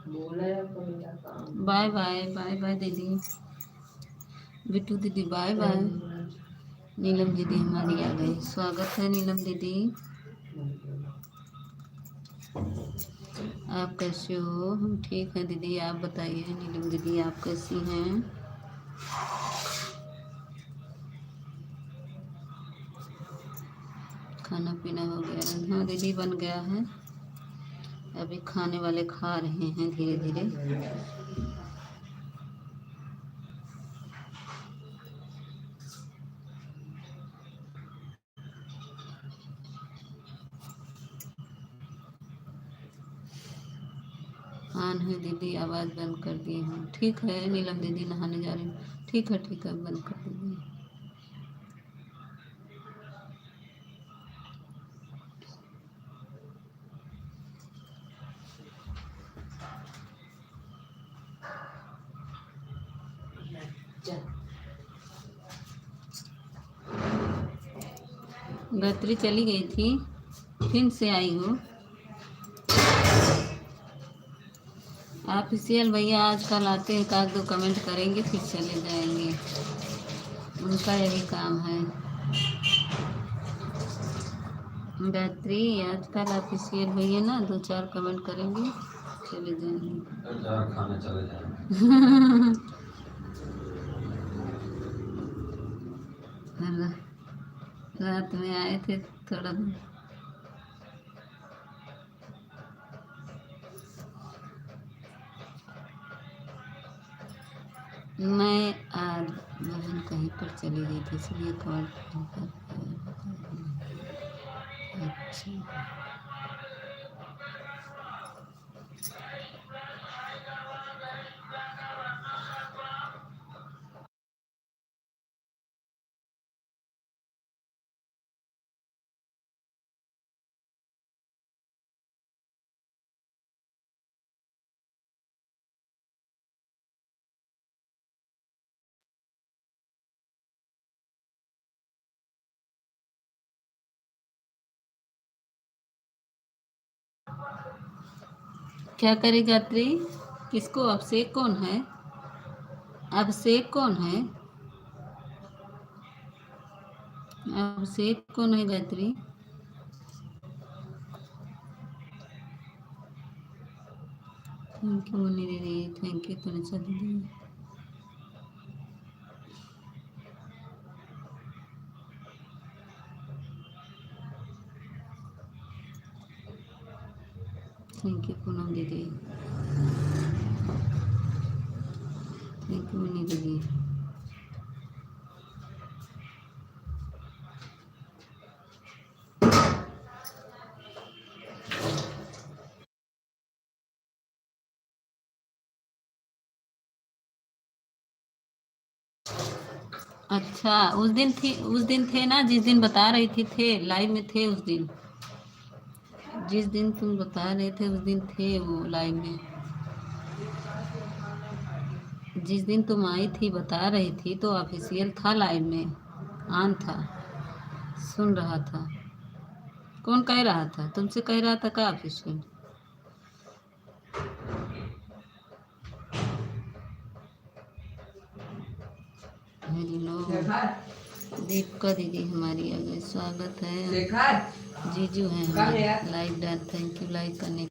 बोला है तो मेरा काम। बाय बाय बाय बाय दीदी, बिट्टू दीदी बाय बाय। नीलम दीदी हमारी आ गई, स्वागत है नीलम दीदी। आप कैसे हो? हम ठीक हैं दीदी, आप बताइए नीलम दीदी आप कैसी हैं? खाना पीना हो गया? हाँ दीदी बन गया है, अभी खाने वाले खा रहे हैं धीरे धीरे। ऑन है दीदी, आवाज़ बंद कर दी हूँ। ठीक है नीलम दीदी, नहाने जा रही हूँ। ठीक है बंद कर दीजिए। गायत्री चली गई थी, फिर से आई हो। ऑफिशियल भैया आजकल आते हैं, एक दो कमेंट करेंगे फिर चले जाएंगे, उनका यही काम है। गायत्री आजकल ऑफिशियल हुई है ना, 2-4 कमेंट करेंगे चले जाएंगे। अचार खाने चले जाएंगे। रात में आए थे थोड़ा। मैं आज बहन कहीं पर चली गई थी इसलिए कॉल नहीं कर पाई। अच्छा, क्या करेगी गायत्री? किसको? अभिषेक कौन है? अभिषेक कौन है? अभिषेक कौन है गायत्री? थैंक यू मुन्नी दीदी, थैंक यू तनिषा दीदी। थैंक यू पूनम दीदी, थैंक यू मुन्नी दीदी। अच्छा, उस दिन थे ना जिस दिन बता रही थी, थे लाइव में थे उस दिन। जिस दिन तुम बता रहे थे उस दिन थे वो लाइव में। जिस दिन तुम आई थी बता रही थी तो ऑफिशियल था लाइव में, ऑन था, सुन रहा था। कौन कह रहा था? तुमसे कह रहा था का ऑफिशियल? हेलो शेखर दीपिका दीदी हमारी आ गई, स्वागत है। शेखर जीजू हैं कहाँ है हमारे यार? Like done, thank you like करने।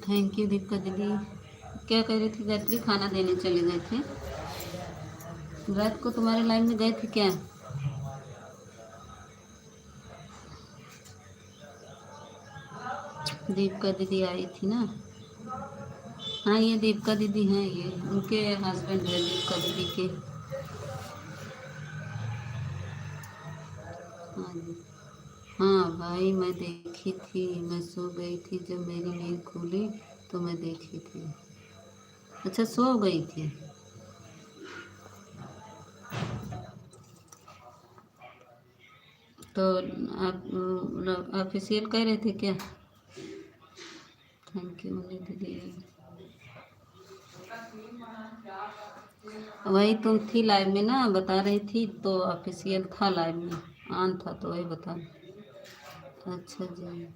थैंक यू दीपिका दीदी। क्या कह रही थी गायत्री? खाना देने चले गए थे रात को, तुम्हारे लाइन में गए थे क्या? दीपिका दीदी आई थी ना। हाँ ये दीपिका दीदी हैं, ये उनके हस्बैंड है दीपिका दीदी के। हाँ जी। हाँ भाई मैं देखी थी, मैं सो गई थी, जब मेरी नींद खुली तो मैं देखी थी। अच्छा सो गई थी। तो आप ऑफिशियल कह रहे थे क्या? यू मुन्नी दीदी। वही तुम थी लाइव में ना, बता रही थी तो ऑफिशियल था लाइव में, ऑन था तो वही बता। अच्छा जी।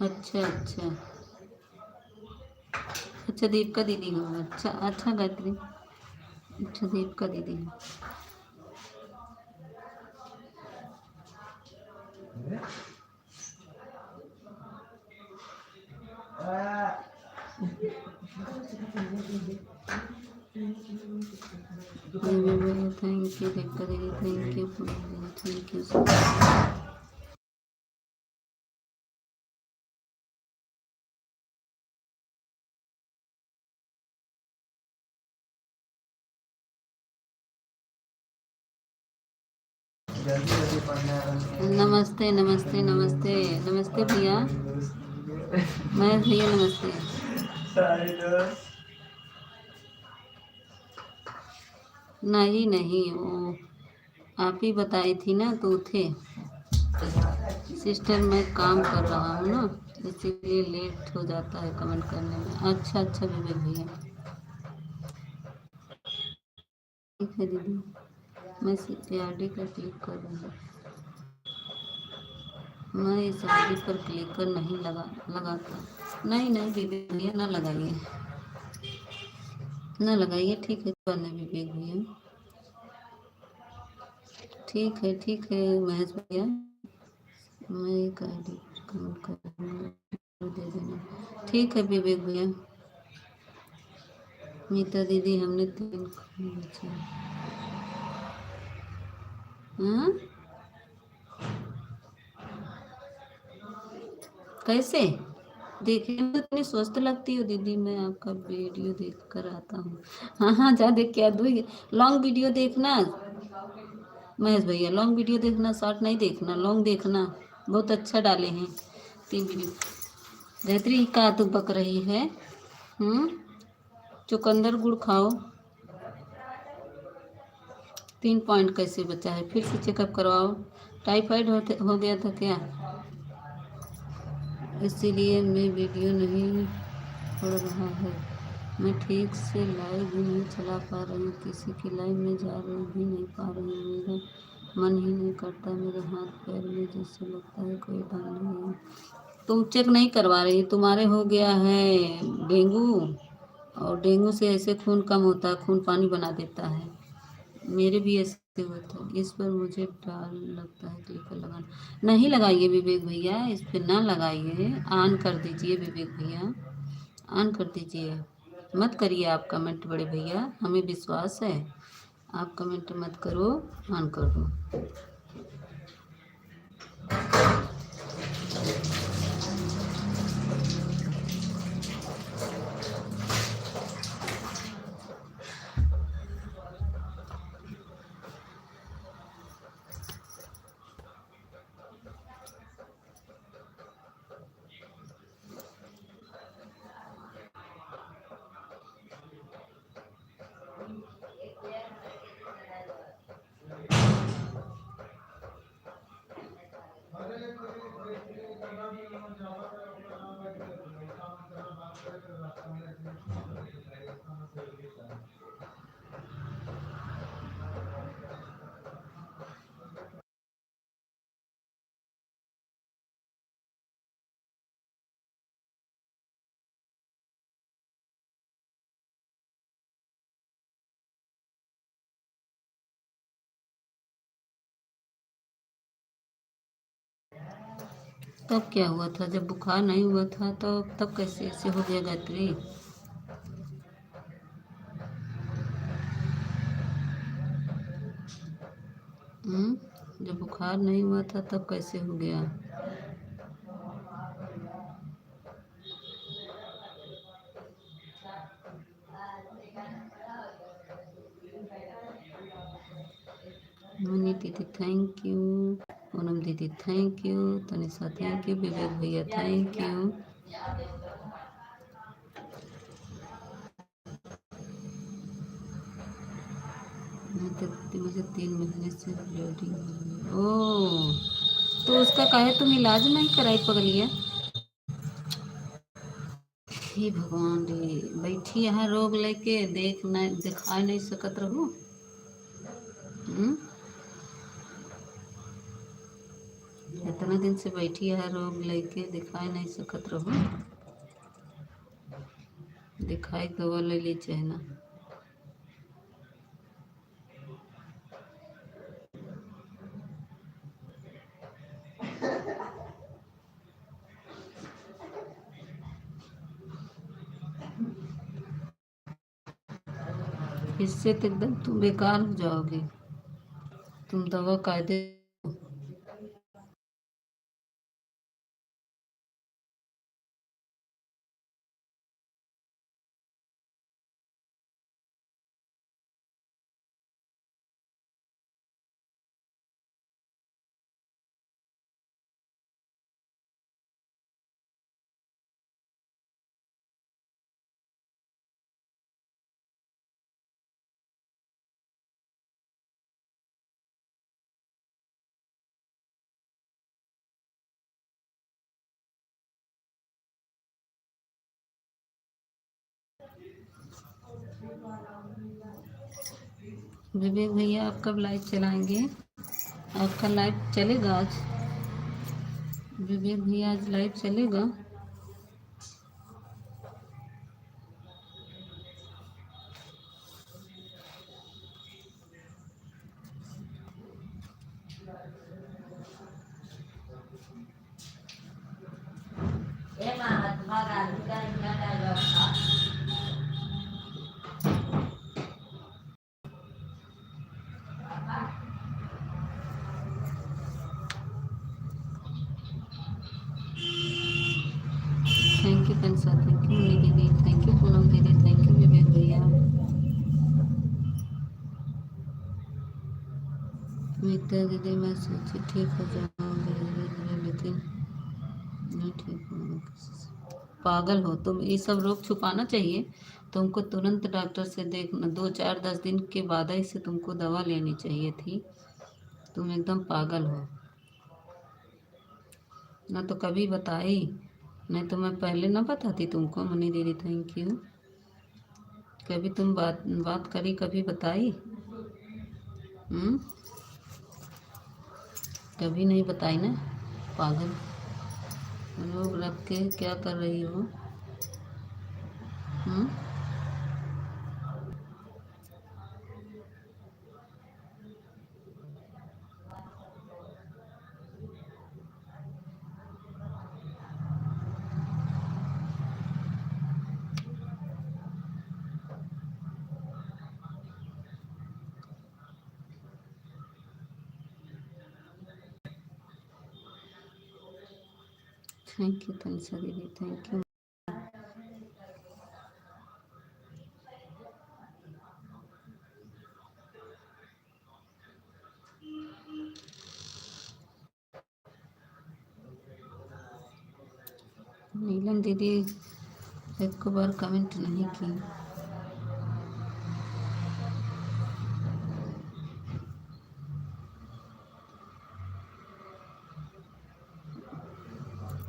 अच्छा अच्छा अच्छा, दीपिका दीदी हो। अच्छा अच्छा गायत्री। अच्छा दीपिका दीदी हो। थैंक यू दीपिका दीदी, thank you thank you so much. नमस्ते नमस्ते नमस्ते नमस्ते भैया, मैं भैया नमस्ते। नहीं नहीं, वो आप ही बताई थी ना तो थे। सिस्टर मैं काम कर रहा हूँ ना, इसीलिए लेट हो जाता है कमेंट करने में। अच्छा अच्छा विवेक भैया, ठीक है दीदी, मैं CRD का क्लिक कर रही हूँ। मैं इस आईडी पर क्लिक कर नहीं लगाता। नहीं नहीं विवेक भैया ना लगाइए, ना लगाइए, ठीक है विवेक भैया, ठीक है महेश भैया, मैं एक आईडी कमेंट कर दे देना, ठीक है विवेक भैया। मीता दीदी हमने 3 खून बचा। हाँ कैसे देखिए, मैं इतनी स्वस्थ लगती हो दीदी, मैं आपका वीडियो देख कर आता हूँ। हाँ हाँ जा देख के आ दो, लॉन्ग वीडियो देखना महेश भैया, लॉन्ग वीडियो देखना, शॉर्ट नहीं देखना, लॉन्ग देखना, बहुत अच्छा डाले हैं 3 वीडियो। गायत्री का तो बक रही है। चुकंदर गुड़ खाओ। 3 पॉइंट कैसे बचा है, फिर से चेकअप करवाओ। टाइफाइड हो गया था क्या, इसीलिए मैं वीडियो नहीं पड़ रहा है। मैं ठीक से लाइव भी नहीं चला पा रही हूँ, किसी की लाइव में जा रही भी नहीं पा रही हूँ, मेरा मन ही नहीं करता, मेरे हाथ पैर में जैसे लगता है कोई दम नहीं है। तुम चेक नहीं करवा रही, तुम्हारे हो गया है डेंगू, और डेंगू से ऐसे खून कम होता है, खून पानी बना देता है, मेरे भी ऐसे होता है। इस पर मुझे डर लगता है क्लिकर लगाना। नहीं लगाइए विवेक भैया, इस पर ना लगाइए, ऑन कर दीजिए विवेक भैया, ऑन कर दीजिए, मत करिए आप कमेंट बड़े भैया, हमें विश्वास है, आप कमेंट मत करो, ऑन कर दो। तब क्या हुआ था, जब बुखार नहीं हुआ था तो तब कैसे ऐसे हो गया गायत्री। जब बुखार नहीं हुआ था तब कैसे हो गया। मनी दीदी थैंक यू, पूनम दीदी thank you, Tanisha thank you, Vivek भैया थैंक यू। मुझे 3 महीने से ब्लीडिंग हो रही है। ओह, तो उसका काहे तुम इलाज नहीं कराई पगलिया? हे भगवान रे, बैठी यहाँ रोग लेके देख नहीं दिखा नहीं सकत रहू। हम्म? इतना दिन से बैठी है रोग लेके दिखाई नहीं सकत रहू। दिखाई दवा ले ली चाहे ना। इससे तो एकदम तुम बेकार हो जाओगे। तुम दवा कायदे विवेक भैया आप कब लाइव चलाएंगे? आपका लाइव चलेगा आज? विवेक भैया आज लाइव चलेगा? ये महात्मा गांधी का इनका डायलॉग था। Thank you Kansa, thank you Mani दीदी, थैंक यू पूनम दीदी, थैंक यू विवेक भैया। मीता दीदी मैं सोची ठीक हो जाऊंगी धीरे धीरे, लेकिन नहीं ठीक होने की पागल हो तुम। ये सब रोग छुपाना चाहिए तुमको। तुरंत डॉक्टर से देखना, 2 4 10 दिन के बाद ही से तुमको दवा लेनी चाहिए थी। तुम एकदम पागल हो। ना तो कभी बताई, नहीं तो मैं पहले ना बताती तुमको। मनी दीदी थैंक यू। कभी तुम बात बात करी, कभी बताई? हम्म? कभी नहीं बताई ना। पागल रोग रख के क्या कर रही हो? हम्म? थैंक यू तनिषा दीदी, थैंक यू। नीलम दीदी एक बार कमेंट नहीं की।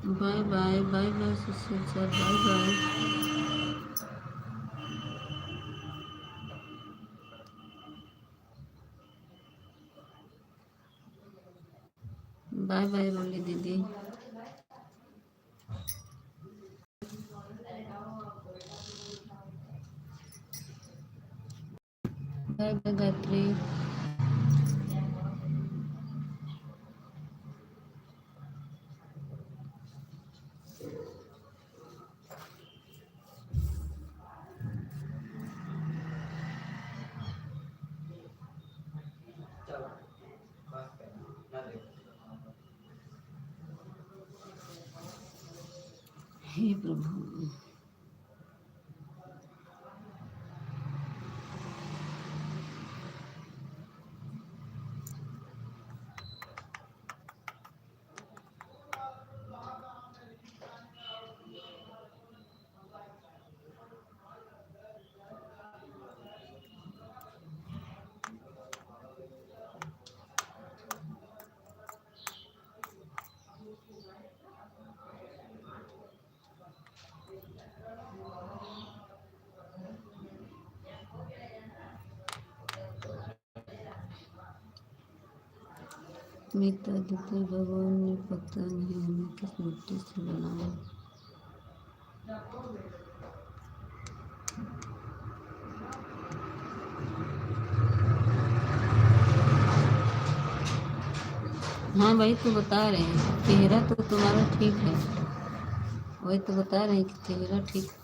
Bye bye bye bye Sushil sir, bye bye bye bye बोली दीदी। Bye bye Gayatri. हे प्रभु। मित्र आदित्य भगवान ने पता नहीं हमें किस मिट्टी से बनाया। हाँ भाई, तो बता रहे हैं चेहरा तो तुम्हारा ठीक है, वही तो बता रहे हैं कि चेहरा ठीक है।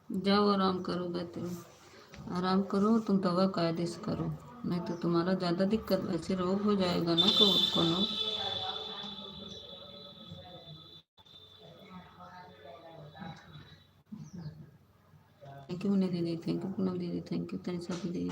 जाओ आराम करो, कहते हो आराम करो, तुम दवा कायदे से करो, नहीं तो तुम्हारा ज़्यादा दिक्कत वैसे रोग हो जाएगा ना कोनो। थैंक यू मुन्नी दीदी, थैंक यू पूनम दीदी, थैंक यू तनिषा दीदी।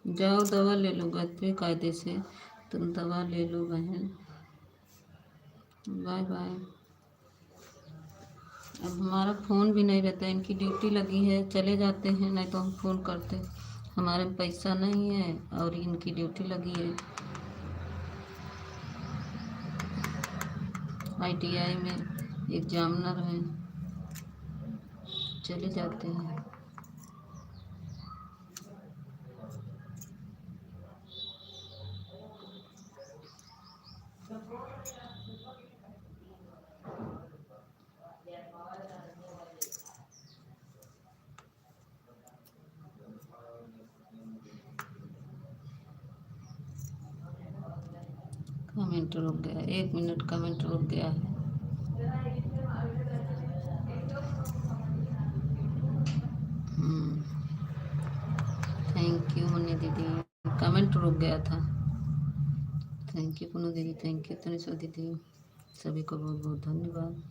जाओ दवा ले लो घर पे कायदे से, तुम दवा ले लो बहन। Bye bye. अब हमारा फ़ोन भी नहीं रहता, इनकी ड्यूटी लगी है, चले जाते हैं, नहीं तो हम फ़ोन करते। हमारे में पैसा नहीं है और इनकी ड्यूटी लगी है ITI में एग्जामिनर हैं, चले जाते हैं। कमेंट रुक गया, 1 मिनट कमेंट रुक गया है। थैंक यू मुन्नी दीदी, कमेंट रुक गया था। थैंक यू पुनू दीदी, थैंक यू तनिषा दीदी, सभी को बहुत बहुत धन्यवाद।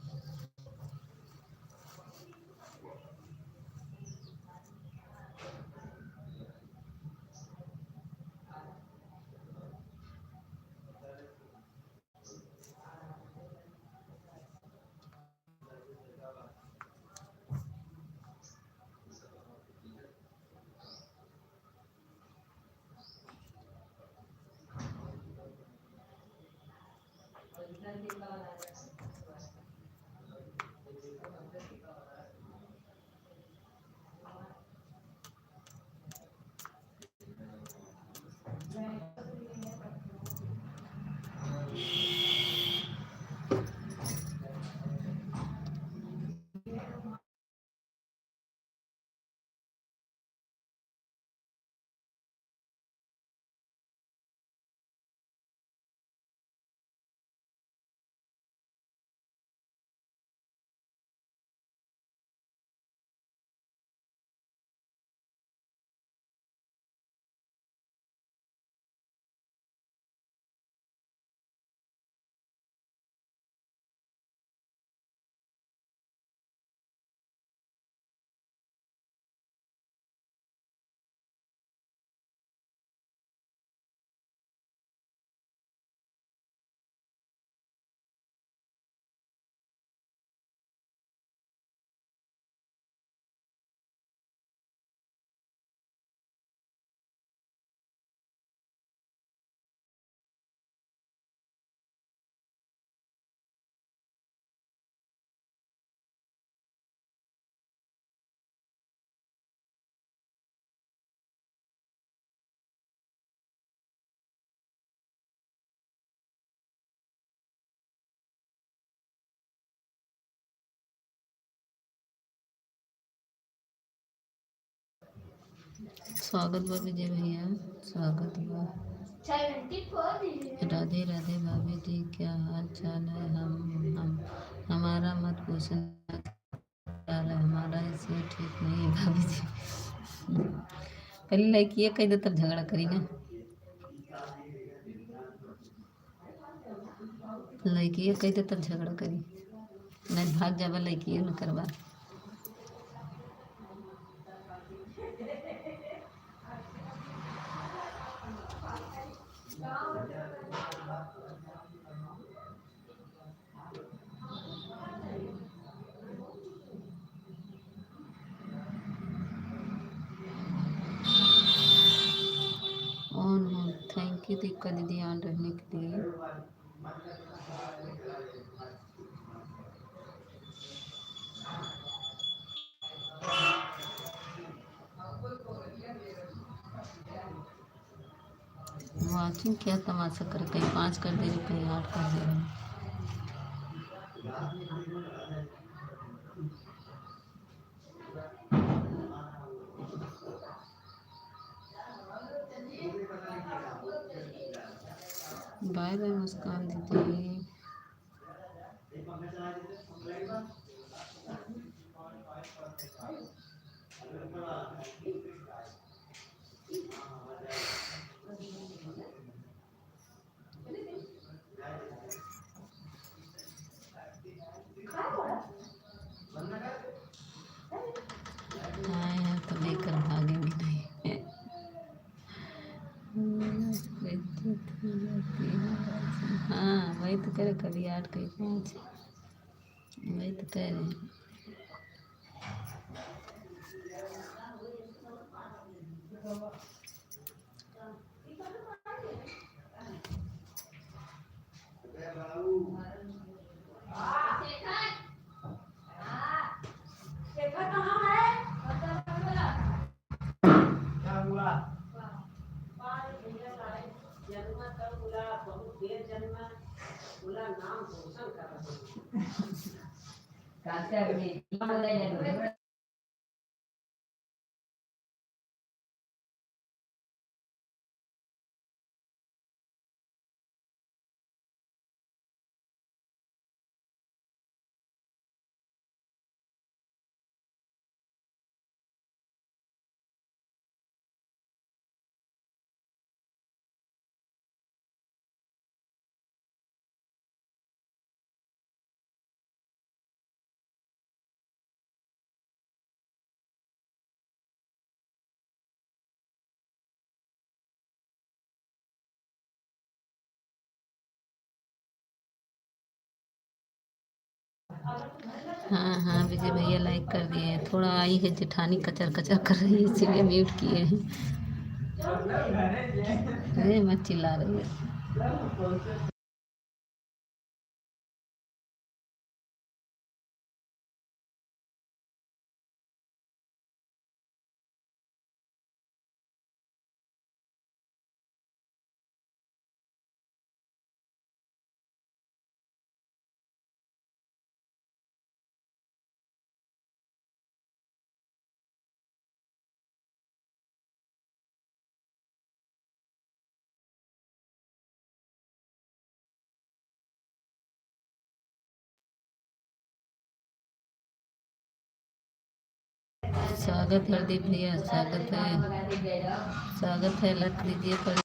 स्वागत बा विजय भैया, स्वागत बा। राधे राधे भाभी जी, क्या हाल चाल है? हम हमारा मत पूछना क्या हाल है, हमारा ऐसे ठीक नहीं है भाभी जी। पहले लड़की कही दे तब झगड़ा करी ना, लड़की कही दे तब झगड़ा करी, नहीं भाग जावा लड़की न करवा। ऑन हो, थैंक यू दीपिका दीदी ऑन रहने के लिए। वाचिंग क्या तमाशा कर, कहीं 5 कर दे रहे, कहीं 8 कर दे रहे। बाय बाय मुस्कान दीदी। आए हैं तो लेकर भागेंगे नहीं। हाँ वही तो कह रहे, कभी 8 कभी 5, वही तो कह रहे हैं। हाँ हाँ विजय भैया लाइक कर दिए हैं। थोड़ा आई है जेठानी कचर कचर कर रही है, इसीलिए म्यूट किए हैं। अरे मत चिल्ला रही है। स्वागत हरदीप भैया, स्वागत है, स्वागत है, लग लीजिए पर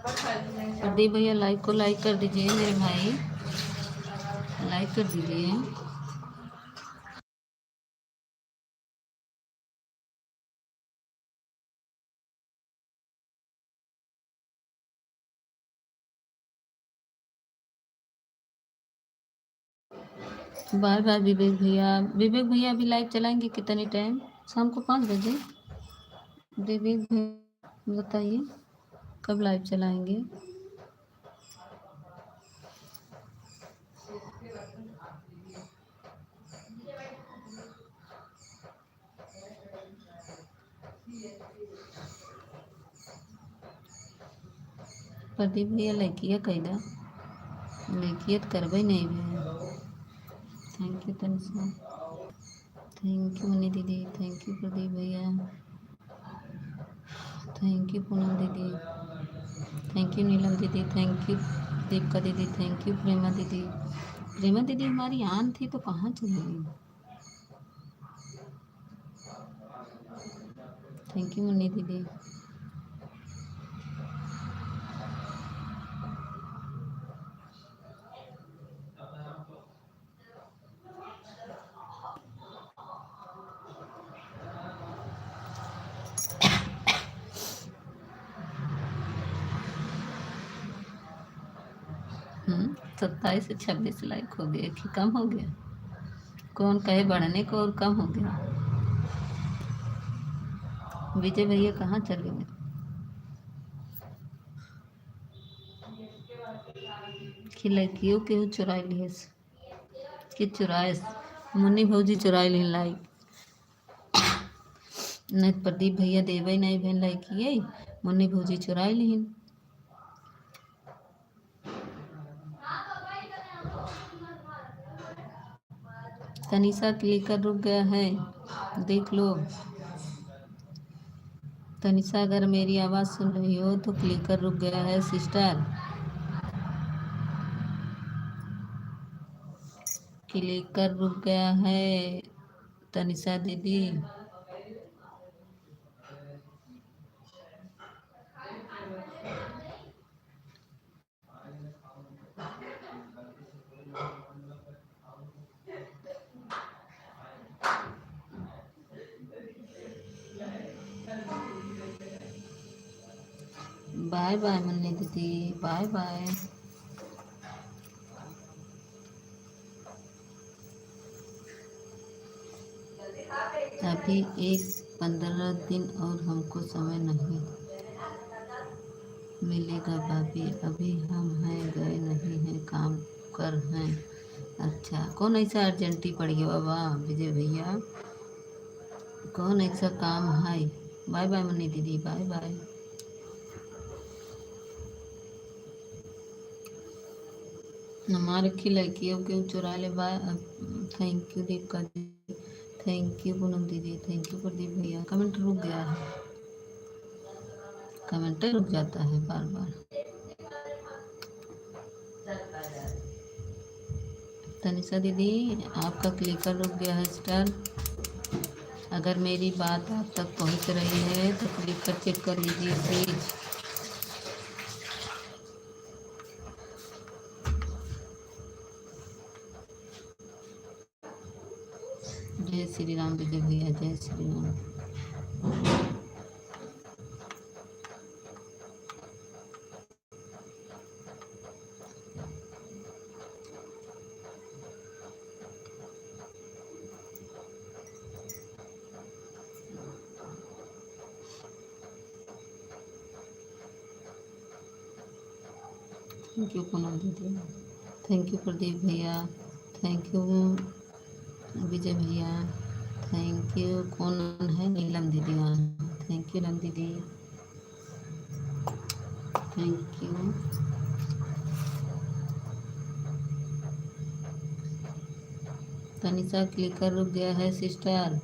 प्रदीप भैया लाइक को लाइक कर दीजिए मेरे भाई, लाइक कर दीजिए। बाय बाय विवेक भैया। विवेक भैया अभी लाइव चलाएंगे कितने टाइम? शाम को 5 बजे। विवेक भैया बताइए कब लाइव चलाएंगे? प्रदीप भैया लड़किया कैदा लड़कियत करबे नहीं भैया। Thank you Tanisha, thank you Mani दीदी, थैंक यू प्रदीप भैया, थैंक यू पूनम दीदी, थैंक यू नीलम दीदी, थैंक यू दीपिका दीदी, थैंक यू प्रेमा दीदी। प्रेमा दीदी हमारी आन थी तो कहाँ चली गई? थैंक यू मुन्नी दीदी। हम्म, 27 से 26 लाइक हो गया कि कम हो गया? कौन कहे बढ़ने को और कम हो गया? विजय भैया कहाँ चले गए? कि लड़कियों के चुरा लिए कि चुराए? मुन्नी भौजी चुराई ली लाइक। नहीं प्रदीप भैया देवे नहीं बहन लड़की मुन्नी भौजी चुराई ली। तनिषा क्लिकर रुक गया है, देख लो। तनिषा अगर मेरी आवाज़ सुन रही हो तो क्लिकर रुक गया है सिस्टर, क्लिकर रुक गया है तनिषा दीदी। बाय बाय मुन्नी दीदी, बाय बाय। अभी 15 दिन और हमको समय नहीं मिलेगा भाभी, अभी हम हैं गए नहीं हैं काम कर हैं। अच्छा कौन ऐसा अर्जेंटी पड़ गया बाबा विजय भैया? कौन ऐसा काम है? बाय बाय मुन्नी दीदी, बाय बाय। हमारे की लड़कियों क्यों चुरा ले? बाय। थैंक यू दीपिका दीदी, थैंक यू पूनम दीदी, थैंक यू प्रदीप भैया। कमेंट रुक गया है, कमेंट रुक जाता है बार बार। तनिषा दीदी आपका क्लिकर रुक गया है स्टार। अगर मेरी बात आप तक पहुंच रही है तो क्लिकर चेक कर लीजिए प्लीज। जय श्री राम विजय भैया, जय श्री राम। थैंक यू पूनम दीदी, थैंक यू प्रदीप भैया, थैंक यू विजय भैया, थैंक यू। कौन है? नीलम दीदी, थैंक यू नीलम दीदी, थैंक यू। तनिषा क्लिकर रुक गया है सिस्टर।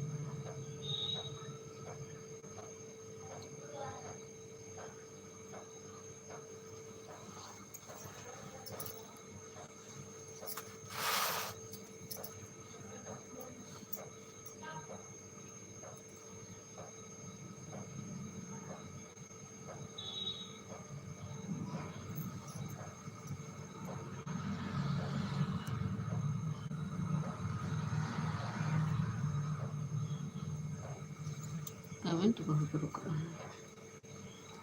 कमेंट बहुत रुक रहा है।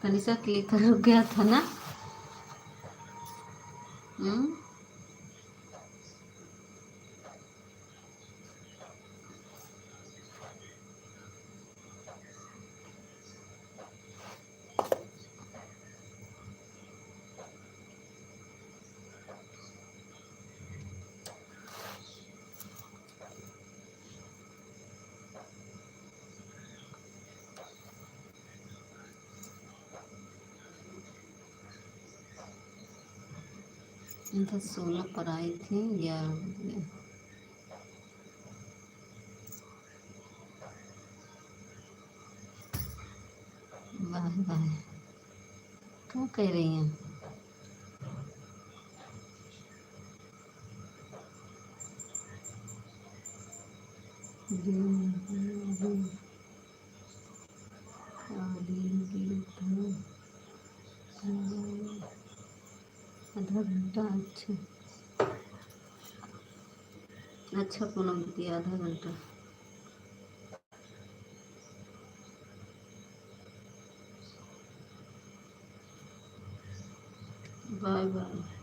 तनिषा क्लिक कर रुक गया था ना। हम्म। इधर 16 पर आई थी 11 बजे। Bye bye. क्या कह रही हैं? आधा घंटा। अच्छा अच्छा पूनम दीदी, आधा घंटा। Bye bye.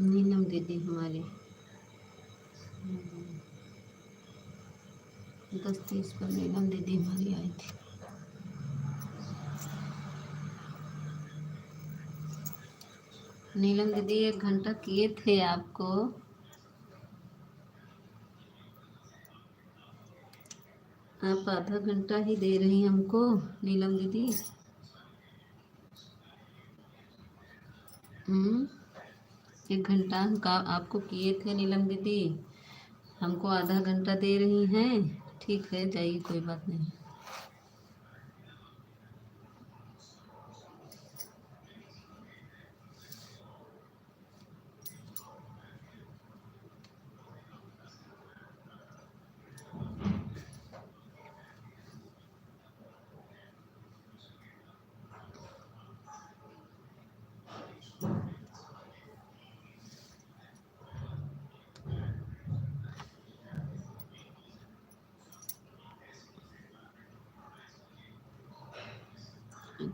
नीलम दीदी हमारी 10:30 पर नीलम दीदी हमारी आई थी। नीलम दीदी 1 घंटा किए थे आपको। आप आधा घंटा ही दे रही हमको नीलम दीदी। 1 घंटा का आपको किए थे नीलम दीदी, हमको आधा घंटा दे रही हैं। ठीक है, जाइए, कोई बात नहीं।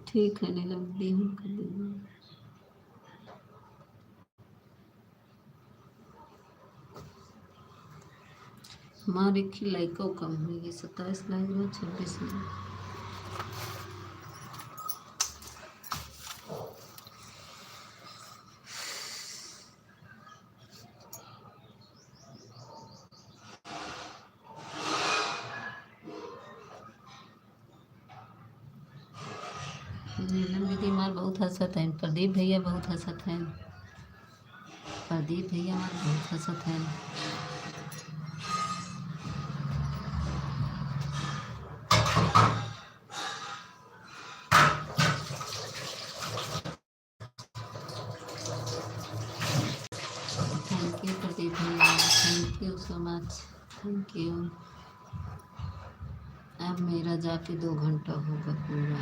ठीक है नीलम दीदी, हम कर देंगे। हमारे की लाइकों कम हुई, 27 लाइक में 26 में। नीलम दीदी हमारे बहुत हंसत हैं। प्रदीप भैया बहुत हंसत हैं। प्रदीप भैया हमारे बहुत हंसत हैं। थैंक यू प्रदीप भैया, thank you so much, thank you. अब मेरा जाके 2 घंटा होगा पूरा,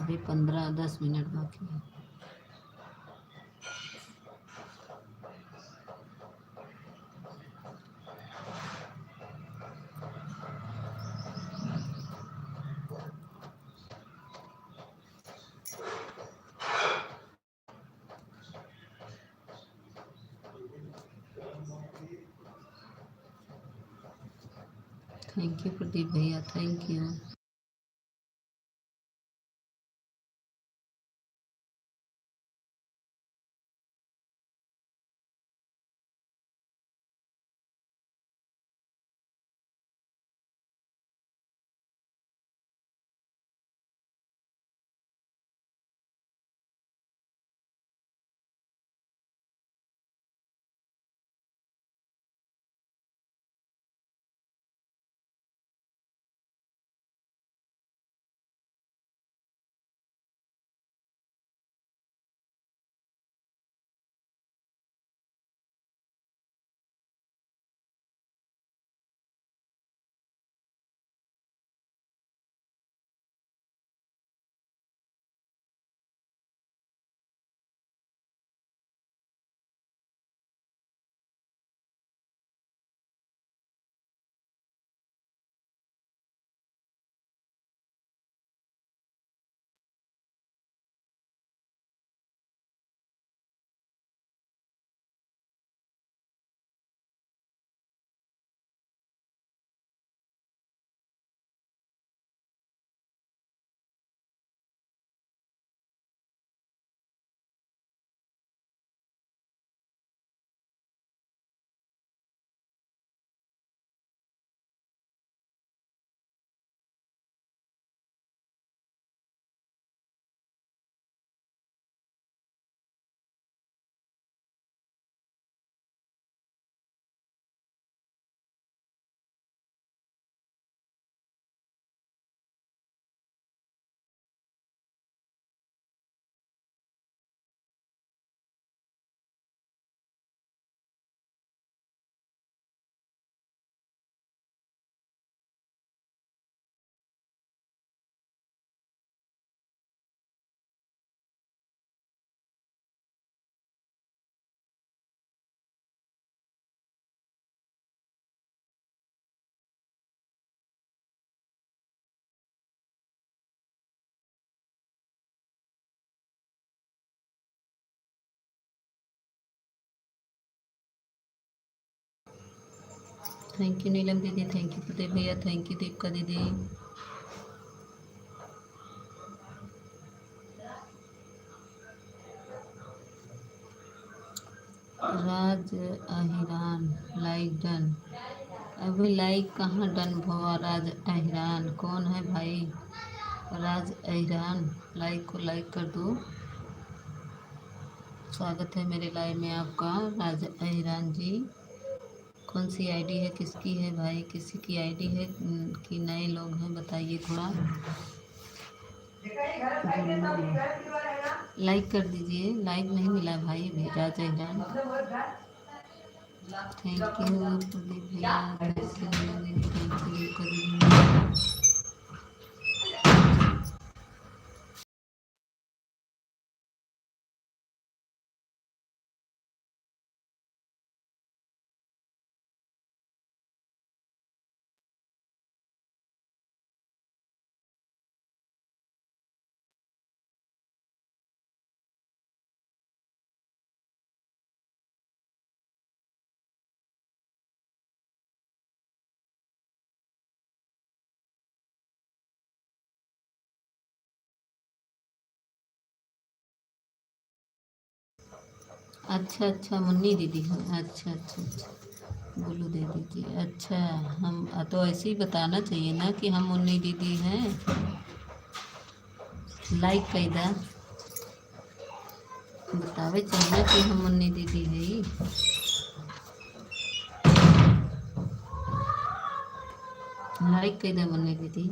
अभी 15-10 मिनट बाकी है। थैंक यू प्रदीप भैया, थैंक यू। थैंक यू नीलम दीदी, थैंक यू प्रदीप भैया, थैंक यू दीपिका दीदी। राज अहिरान लाइक डन। अभी लाइक कहाँ डन भवा? राज अहिरान कौन है भाई? राज अहिरान लाइक को लाइक कर दो। स्वागत है मेरे लाइव में आपका राज अहिरान जी। कौन सी आईडी है, किसकी है भाई? किसी की आईडी है कि नए लोग हैं? बताइए थोड़ा। लाइक कर दीजिए, लाइक नहीं मिला भाई अभी। राज अहिरान थैंक यू प्रदीप भैया, थैंक यू दीदी, थैंक यू दीदी। अच्छा अच्छा मुन्नी दीदी हो, अच्छा अच्छा अच्छा, बोलो दे दीजिए। अच्छा, हम तो ऐसे ही बताना चाहिए ना कि हम मुन्नी दीदी हैं। लाइक कैदा बतावे चाहिए ना कि हम मुन्नी दीदी है। लाइक कैदा मुन्नी दीदी।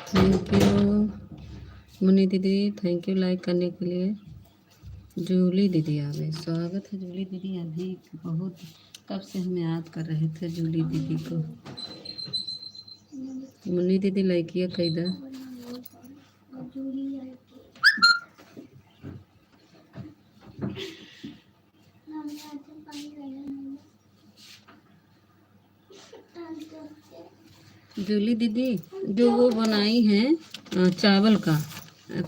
थैंक यू मुन्नी दीदी, थैंक यू लाइक करने के लिए। जूली दीदी आ गई, स्वागत है जूली दीदी। अभी बहुत कब से हम याद कर रहे थे जूली दीदी को। मुन्नी दीदी लाइकिया कैदा। जूली दीदी जो वो बनाई है चावल का,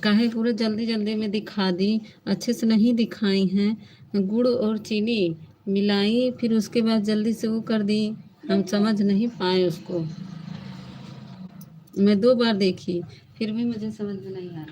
काहे पूरे जल्दी जल्दी में दिखा दी, अच्छे से नहीं दिखाई हैं। गुड़ और चीनी मिलाई, फिर उसके बाद जल्दी से वो कर दी, हम समझ नहीं पाए उसको। मैं 2 बार देखी, फिर भी मुझे समझ में नहीं आया।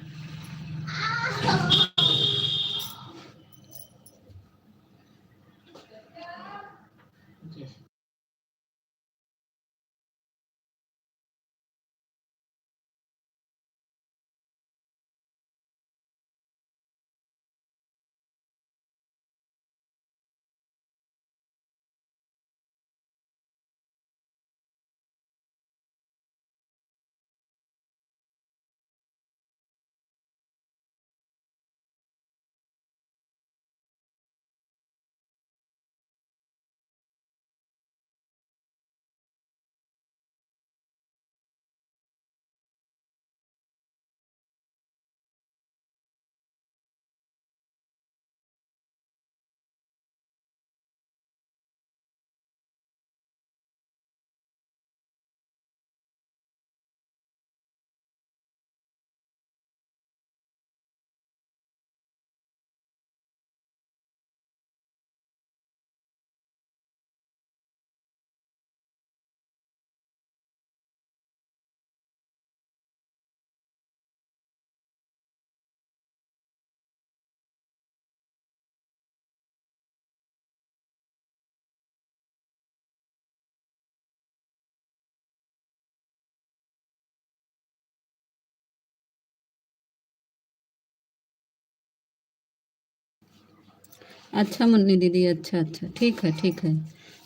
अच्छा मुन्नी दीदी, अच्छा अच्छा, ठीक है ठीक है।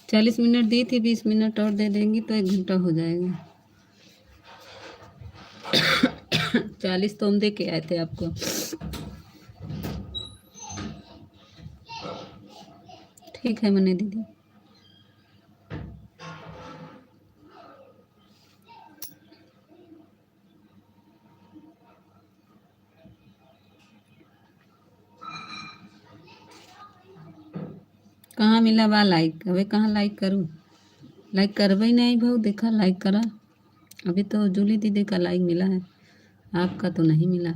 40 मिनट दी थी, 20 मिनट और दे देंगी तो 1 घंटा हो जाएगा। 40 तो हम दे के आए थे आपको। ठीक है मुन्नी दीदी। कहाँ मिला बा लाइक? अबे कहाँ लाइक करूँ? लाइक करबे ही नहीं भाऊ, देखा लाइक करा। अभी तो जूली दीदी का लाइक मिला है, आपका तो नहीं मिला।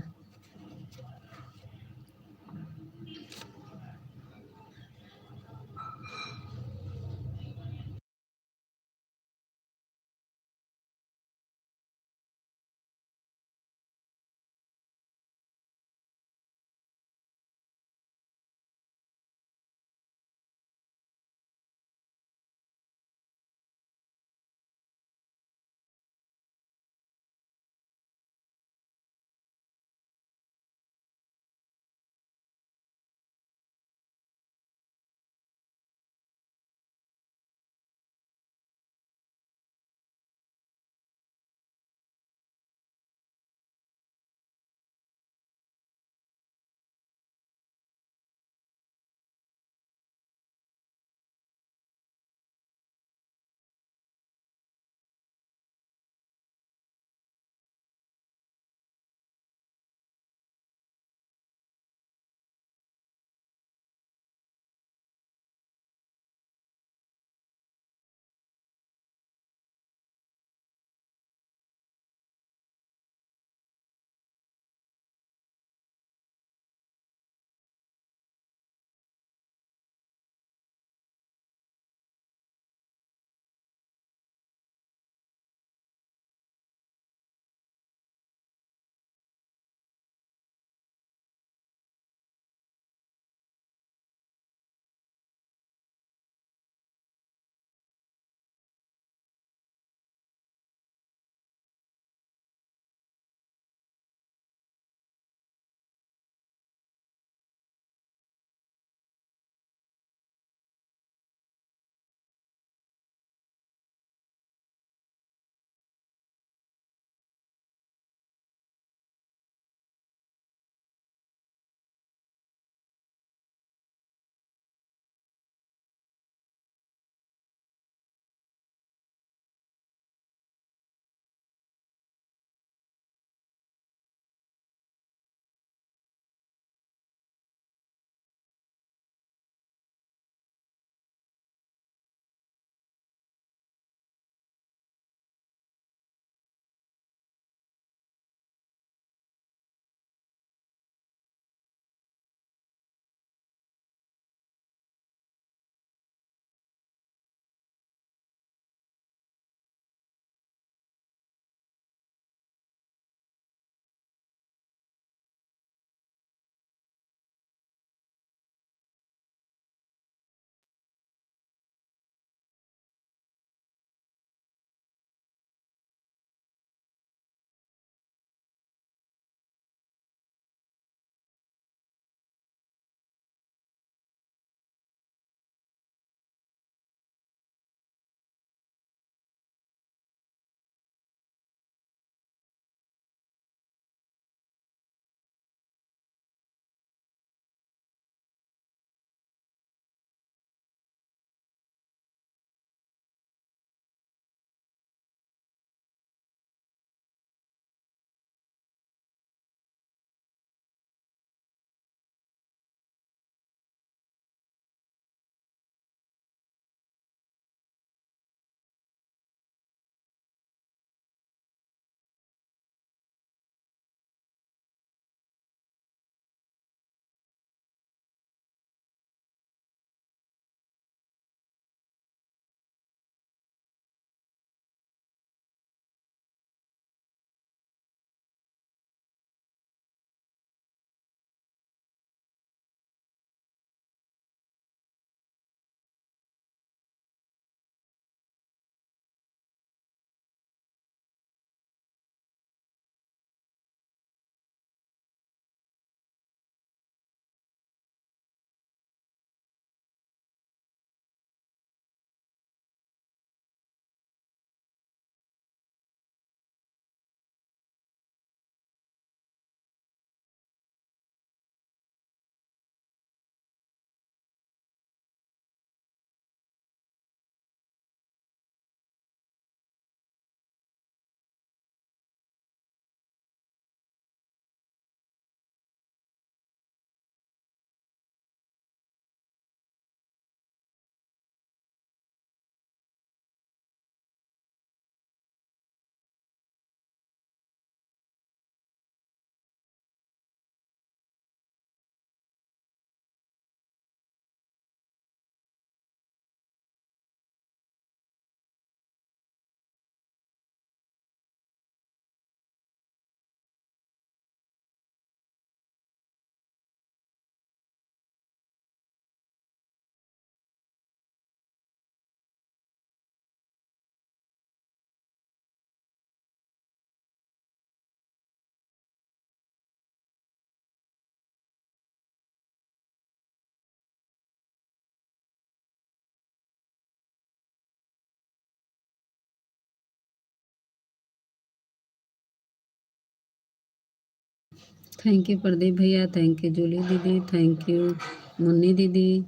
थैंक यू प्रदीप भैया, थैंक यू जूली दीदी, थैंक यू मुन्नी दीदी,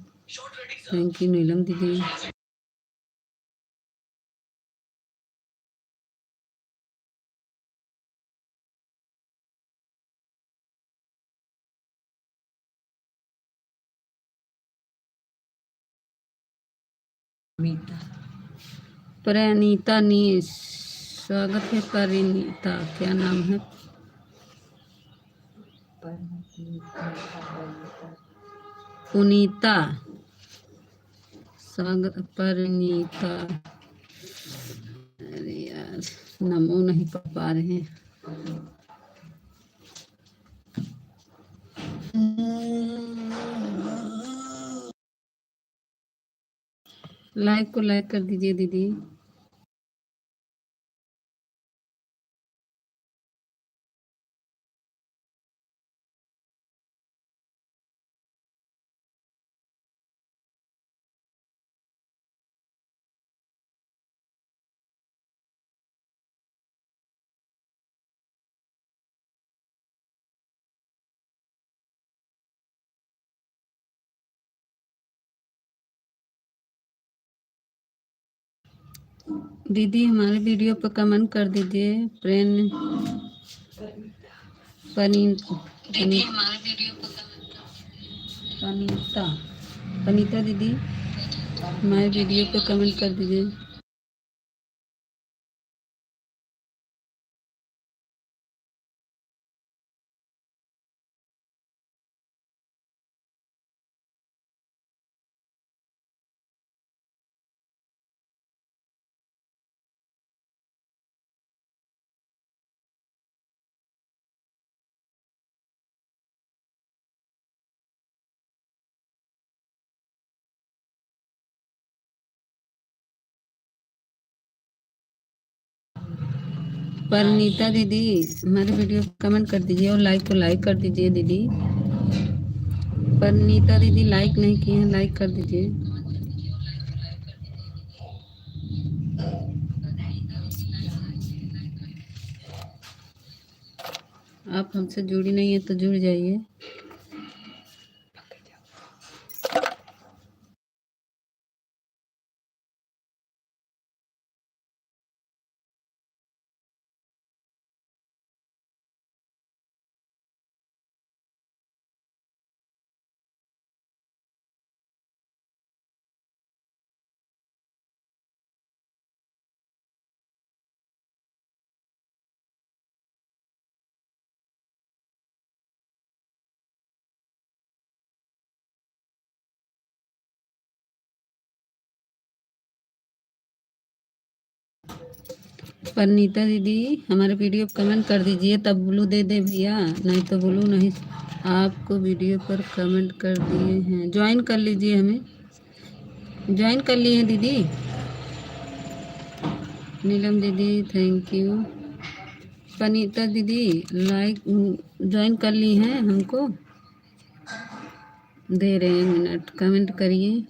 थैंक यू नीलम दीदी। परिणीता नी स्वागत है परिणीता, क्या नाम है? पुनीता, स्वागत परिणीता। अरे यार नमो नहीं पढ़ पा रहे हैं। लाइक को लाइक कर दीजिए दीदी। दीदी हमारे वीडियो पर कमेंट कर दीजिए। दीदी हमारे वीडियो पर पनीता पनीता दीदी हमारे वीडियो पर कमेंट कर दीजिए। परिणीता दीदी हमारे वीडियो पर कमेंट कर दीजिए और लाइक को लाइक कर दीजिए दीदी। परिणीता दीदी लाइक नहीं किए हैं, लाइक कर दीजिए। आप हमसे जुड़ी नहीं है तो जुड़ जाइए। परिणीता दीदी हमारे वीडियो पर कमेंट कर दीजिए, तब ब्लू दे दे भैया, नहीं तो ब्लू नहीं। आपको वीडियो पर कमेंट कर दिए हैं, ज्वाइन कर लीजिए, हमें ज्वाइन कर लिए हैं दीदी। नीलम दीदी थैंक यू। पनीता दीदी लाइक ज्वाइन कर ली हैं, हमको दे रहे हैं मिनट, कमेंट करिए।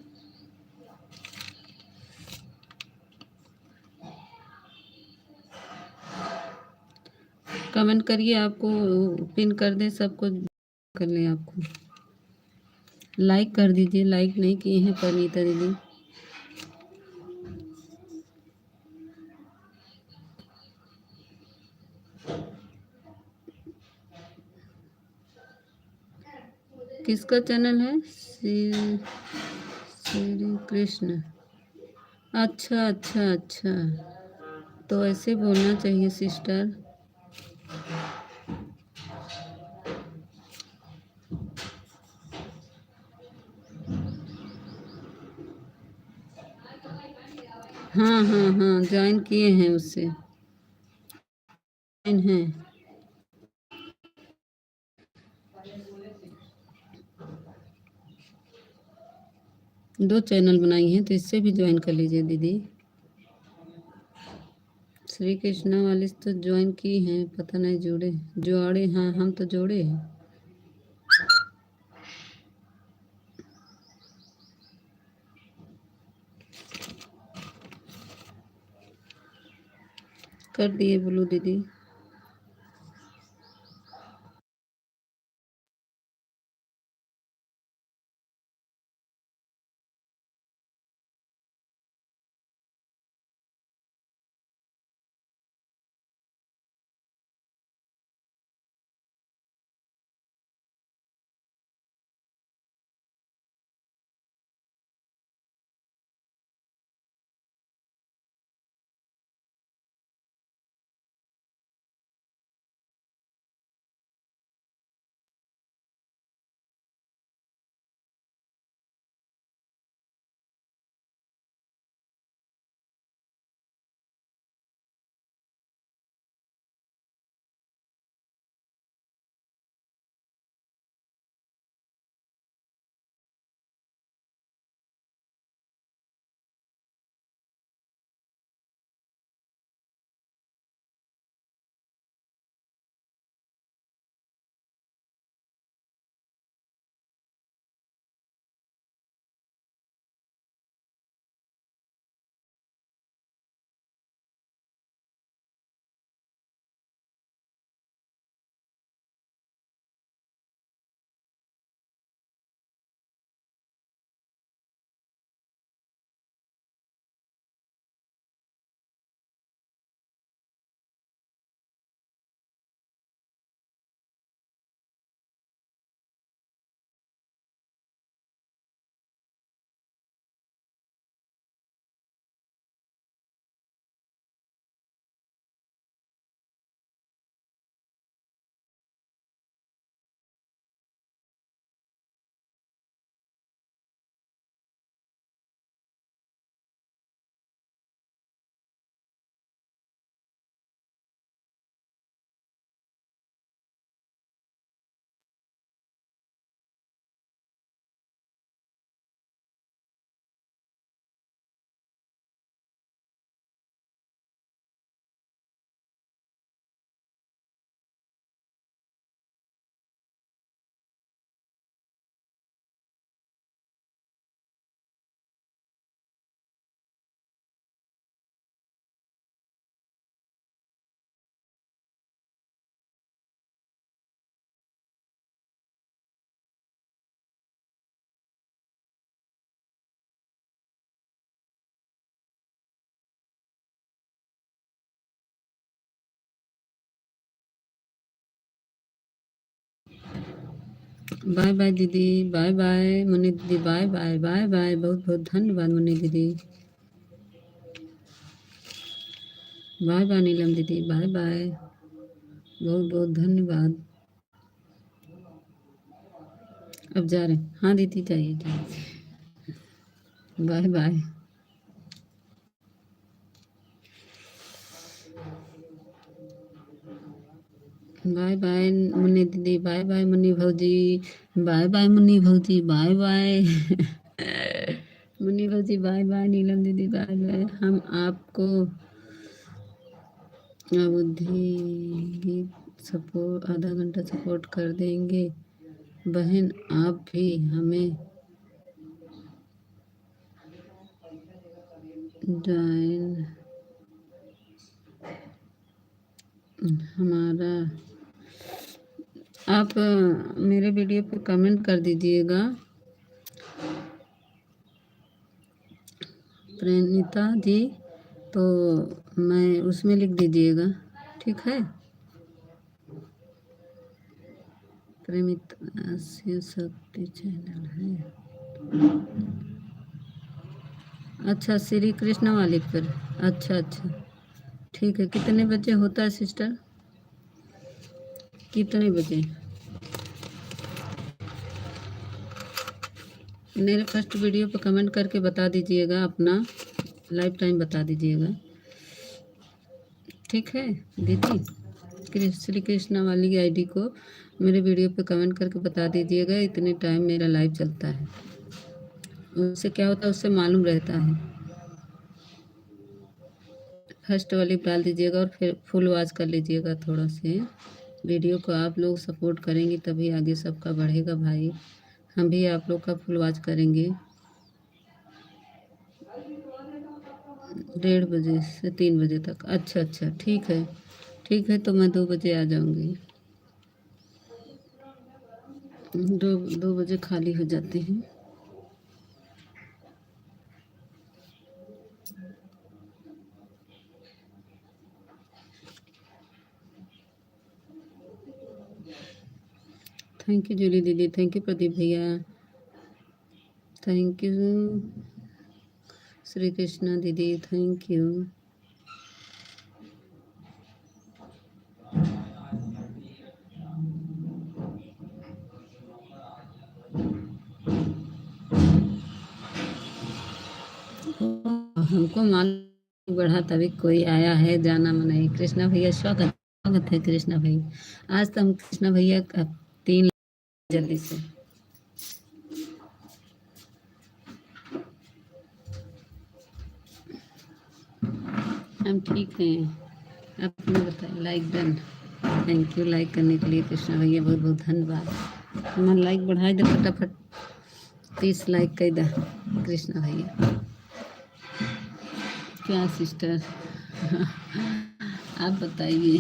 कमेंट करिए, आपको पिन कर दे, सबको कर लें। आपको लाइक कर दीजिए, लाइक नहीं किए हैं परिणीता दीदी। किसका चैनल है? श्री कृष्ण। अच्छा अच्छा अच्छा, तो ऐसे बोलना चाहिए सिस्टर। हाँ हाँ हाँ ज्वाइन किए हैं, उससे ज्वाइन हैं। 2 चैनल बनाई हैं, तो इससे भी ज्वाइन कर लीजिए दीदी। श्री कृष्णा वाली तो ज्वाइन की हैं, पता नहीं जोड़े हाँ, हम तो जोड़े हैं। कर दिए ब्लू दीदी। बाय बाय दीदी, बाय बाय मुन्नी दीदी, बाय बाय बाय बाय, बहुत बहुत धन्यवाद मुन्नी दीदी, बाय बाय नीलम दीदी, बाय बाय, बहुत बहुत धन्यवाद। अब जा रहे हैं, हाँ दीदी जाइए जाइए, बाय बाय। बाय बाय मुन्नी दीदी, बाय बाय मुन्नी भौजी, बाय बाय मुन्नी भौजी, बाय बाय मुन्नी भौजी, बाय बाय नीलम दीदी, बाय बाय। हम आपको अवधि सपोर्ट आधा घंटा सपोर्ट कर देंगे बहन, आप भी हमें ज्वाइन हमारा आप मेरे वीडियो पे कमेंट कर दीजिएगा प्रणीता जी, तो मैं उसमें लिख दीजिएगा, ठीक है। प्रेमिता शिव शक्ति चैनल है, अच्छा श्री कृष्ण वाले पर, अच्छा अच्छा ठीक है। कितने बजे होता है सिस्टर, कितने बजे? मेरे फर्स्ट वीडियो पर कमेंट करके बता दीजिएगा, अपना लाइफ टाइम बता दीजिएगा, ठीक है दीदी। श्री कृष्णा वाली आईडी को मेरे वीडियो पे कमेंट करके बता दीजिएगा, इतने टाइम मेरा लाइव चलता है, उससे क्या होता है, उससे मालूम रहता है। फर्स्ट वाली डाल दीजिएगा और फिर फुल वॉच कर लीजिएगा। थोड़ा से वीडियो को आप लोग सपोर्ट करेंगे तभी आगे सबका बढ़ेगा भाई, हम भी आप लोग का फुल वॉच करेंगे। 1:30 से 3 बजे तक, अच्छा अच्छा ठीक है तो मैं 2 बजे आ जाऊंगी, 2 बजे खाली हो जाते हैं। थैंक यू जूली दीदी, थैंक यू प्रदीप भैया, थैंक यू श्री कृष्णा दीदी, थैंक यू। हमको मालूम बढ़ा तभी कोई आया है, जाना मन नहीं। कृष्णा भैया स्वागत है कृष्णा भैया, आज तो हम कृष्णा भैया का 3 जल्दी से। हम ठीक हैं, अपने बताए। Like done, thank you like करने के लिए कृष्णा भैया, बहुत बहुत धन्यवाद। हमारा लाइक बढ़ाई दे फटाफट, 30 लाइक कर दे कृष्णा भैया। क्या सिस्टर आप बताइए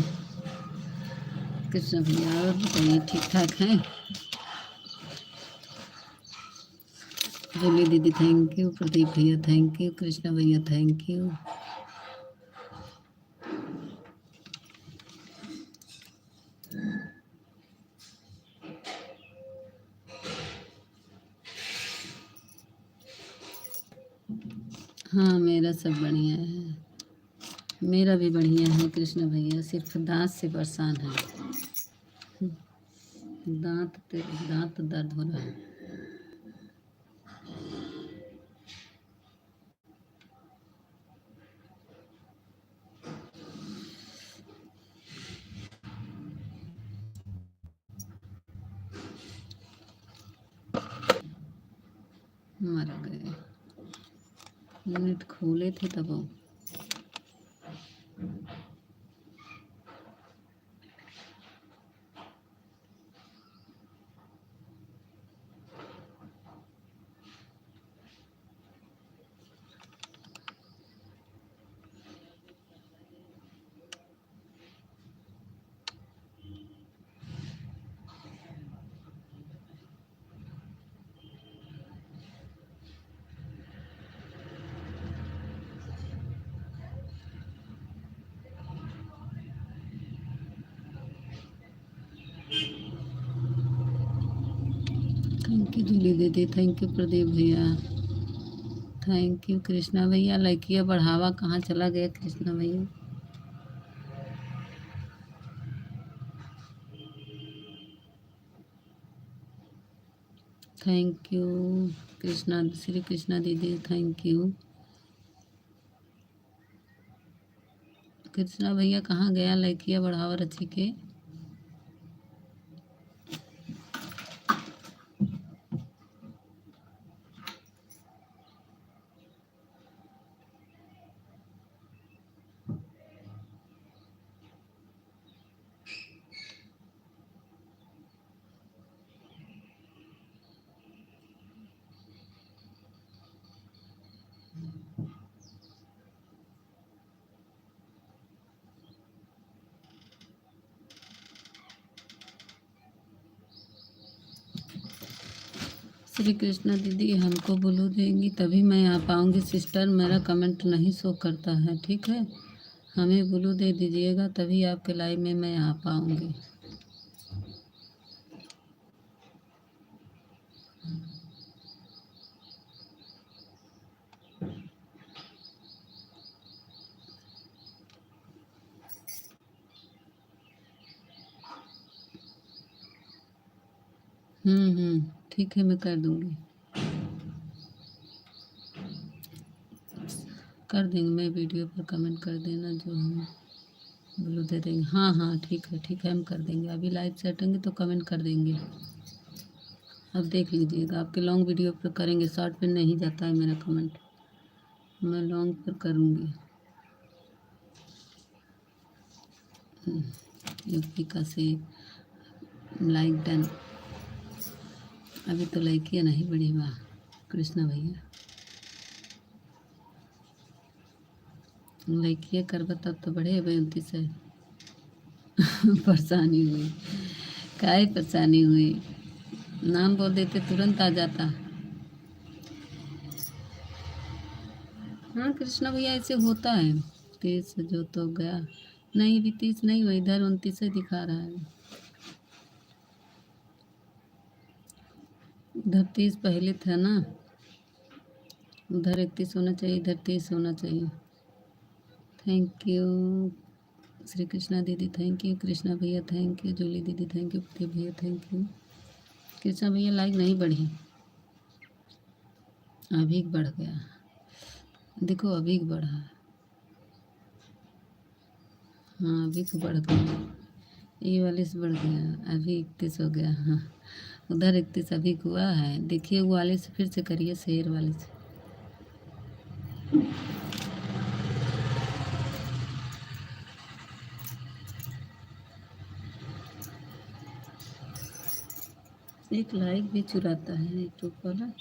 कृष्णा भैया, और बताइए ठीक ठाक हैं? जूली दीदी थैंक यू, प्रदीप भैया थैंक यू, कृष्णा भैया थैंक यू। हाँ मेरा सब बढ़िया है, मेरा भी बढ़िया है कृष्णा भैया, सिर्फ दांत से परेशान है, दांत दर्द हो रहा है। मर गए, नेट खोले थे तब वो। थैंक यू जूली दीदी, थैंक यू प्रदीप भैया, थैंक यू कृष्णा भैया। लाइकिया बढ़ावा कहाँ चला गया कृष्णा भैया? थैंक यू कृष्णा, श्री कृष्णा दीदी, थैंक यू। कृष्णा भैया कहाँ गया लाइकिया बढ़ावा रची के? श्री कृष्णा दीदी, हमको ब्लू देंगी तभी मैं आ पाऊँगी सिस्टर, मेरा कमेंट नहीं शो करता है, ठीक है? हमें ब्लू दे दीजिएगा तभी आपके लाइव में मैं आ पाऊँगी। ठीक है, मैं कर दूँगी, कर देंगे। मैं वीडियो पर कमेंट कर देना जो हम ब्लू दे देंगे। हाँ हाँ ठीक है, हम कर देंगे। अभी लाइव से हटेंगे तो कमेंट कर देंगे। अब देख लीजिएगा, आपके लॉन्ग वीडियो पर करेंगे, शॉर्ट पे नहीं जाता है मेरा कमेंट, मैं लॉन्ग पर करूँगी। युक्तिका से लाइक डन। अभी तो लाइकिया नहीं बढ़ी, वाह कृष्णा भैया। लाइकिया करबा तब तो बढ़े, 29 है। परेशानी हुई, काहे परेशानी हुई? नाम बोल देते तुरंत आ जाता। हाँ कृष्णा भैया, ऐसे होता है। 30 जो तो गया, नहीं भी 30 नहीं हुआ, इधर 29 दिखा रहा है। उधर 30 पहले था ना, उधर 31 होना चाहिए, इधर 30 होना चाहिए। थैंक यू श्री कृष्णा दीदी, थैंक यू कृष्णा भैया, थैंक यू जूली दीदी, थैंक यू प्रदीप भैया, थैंक यू। कृष्णा भैया लाइक नहीं बढ़ी, अभी बढ़ गया, देखो अभी बढ़ा। हाँ अभी तो बढ़ गया, ये वाले से बढ़ गया, अभी 31 हो गया। हाँ उधर 31 अभी हुआ है, देखिए वो वाले से फिर से करिए, शेर वाले से। एक लाइक भी चुराता है यूट्यूब वाला,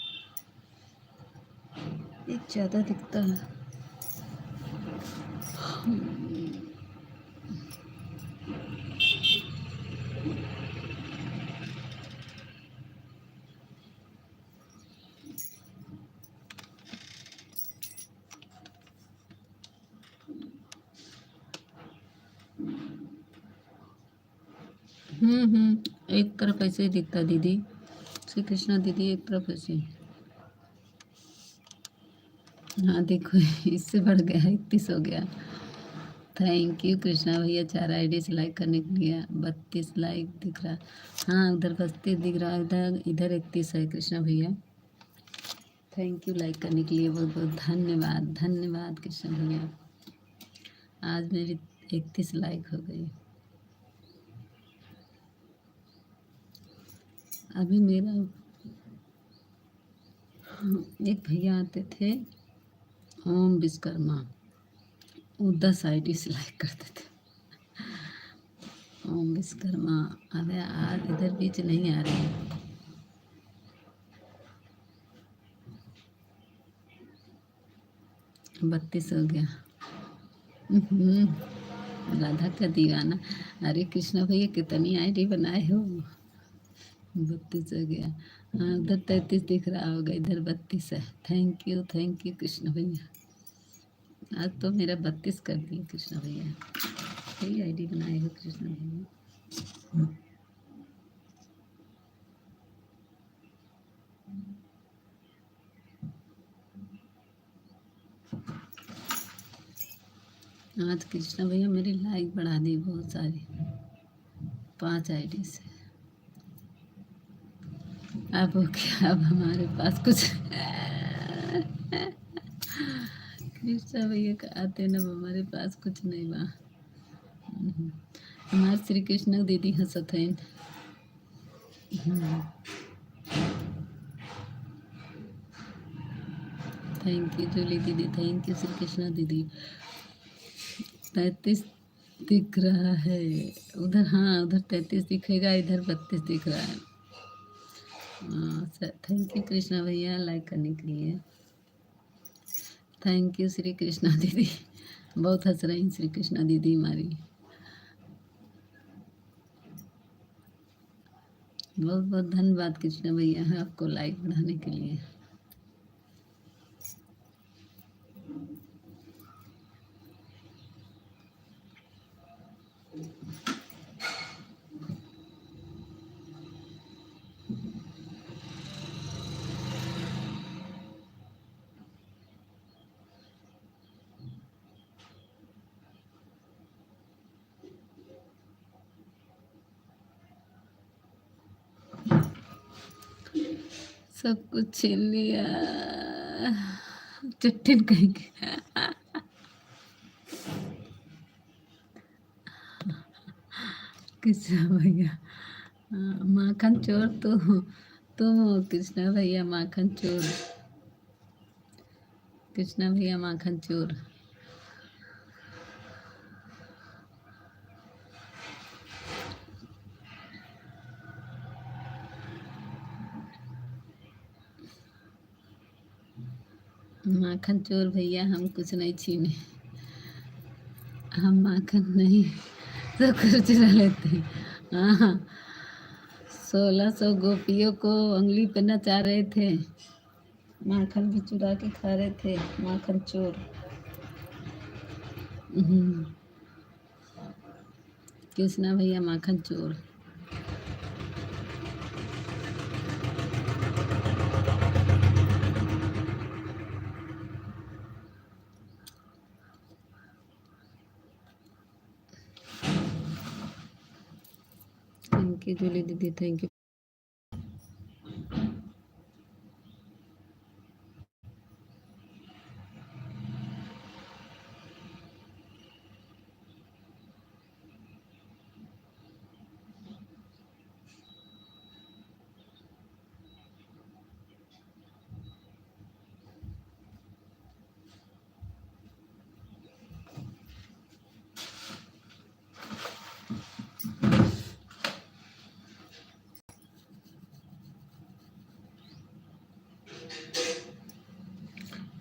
एक ज़्यादा दिखता है। एक तरफ ऐसे ही दिखता दीदी, श्री कृष्णा दीदी एक तरफ ऐसे। हाँ देखो इससे बढ़ गया, 31 हो गया। थैंक यू कृष्णा भैया, 4 आईडी से लाइक करने के लिए। 32 लाइक दिख रहा, हाँ उधर 32 दिख रहा, इधर 31 है कृष्णा भैया। थैंक यू लाइक करने के लिए, बहुत बहुत धन्यवाद, धन्यवाद कृष्णा भैया। आज मेरी 31 लाइक हो गई। अभी मेरा एक भैया आते थे ओम विश्वकर्मा, वो 10 आईडी से लाइक करते थे। ओम विश्वकर्मा, अरे आज इधर बीच नहीं आ रही है। बत्तीस हो गया। राधा का दीवाना, अरे कृष्णा भैया कितनी आईडी बनाए हो? 32 हो गया। हाँ उधर 33 दिख रहा होगा, इधर 32 है। थैंक यू कृष्णा भैया, आज तो मेरा 32 कर दिए कृष्णा भैया। कई आईडी बनाए हो कृष्णा भैया। आज कृष्णा भैया मेरी लाइक बढ़ा दी बहुत सारी, 5 आईडी से। अब क्या, अब हमारे पास कुछ कृष्णा भैया का आते न, अब हमारे पास कुछ नहीं बा। हमारे श्री कृष्ण दीदी हंसत है। थैंक यू जूली दीदी, थैंक यू श्री कृष्णा दीदी। 33 दिख रहा है उधर, हाँ उधर 33 दिखेगा, इधर 32 दिख रहा है। थैंक यू कृष्णा भैया लाइक करने के लिए। थैंक यू श्री कृष्णा दीदी, बहुत हंस रही हैं श्री कृष्णा दीदी हमारी। बहुत बहुत धन्यवाद कृष्णा भैया है आपको लाइक बढ़ाने के लिए। सब कुछ छीन लिया, चट्टिन कहीं के। कृष्णा भैया माखन चोर तो तुम हो कृष्णा भैया, माखन चोर। कृष्णा भैया माखन चोर। माखन चोर भैया, हम कुछ नहीं छीने, हम माखन नहीं तो कुछ चुरा लेते हैं। हाँ, 1600 गोपियों को उंगली पे नचा रहे थे, माखन भी चुरा के खा रहे थे, माखन चोर। कृष्णा भैया माखन चोर। थैंक यू जूली दीदी, थैंक यू।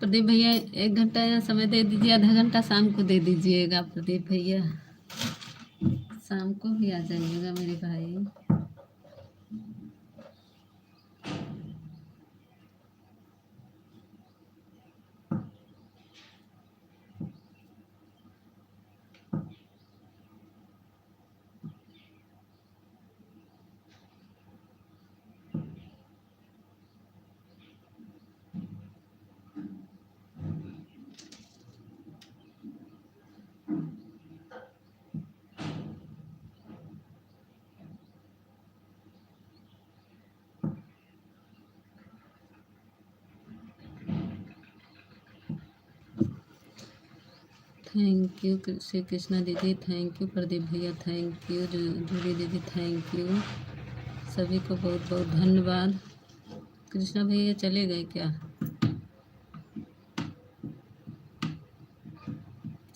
प्रदीप भैया 1 घंटा या समय दे दीजिए, आधा घंटा शाम को दे दीजिएगा प्रदीप भैया, शाम को भी आ जाइएगा मेरे भाई। थैंक यू श्री कृष्णा दीदी, थैंक यू प्रदीप भैया, थैंक यू जूली दीदी, थैंक यू सभी को बहुत बहुत धन्यवाद। कृष्णा भैया चले गए क्या?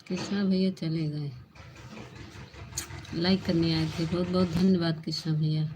कृष्णा भैया चले गए, लाइक करने आए थे। बहुत बहुत धन्यवाद कृष्णा भैया।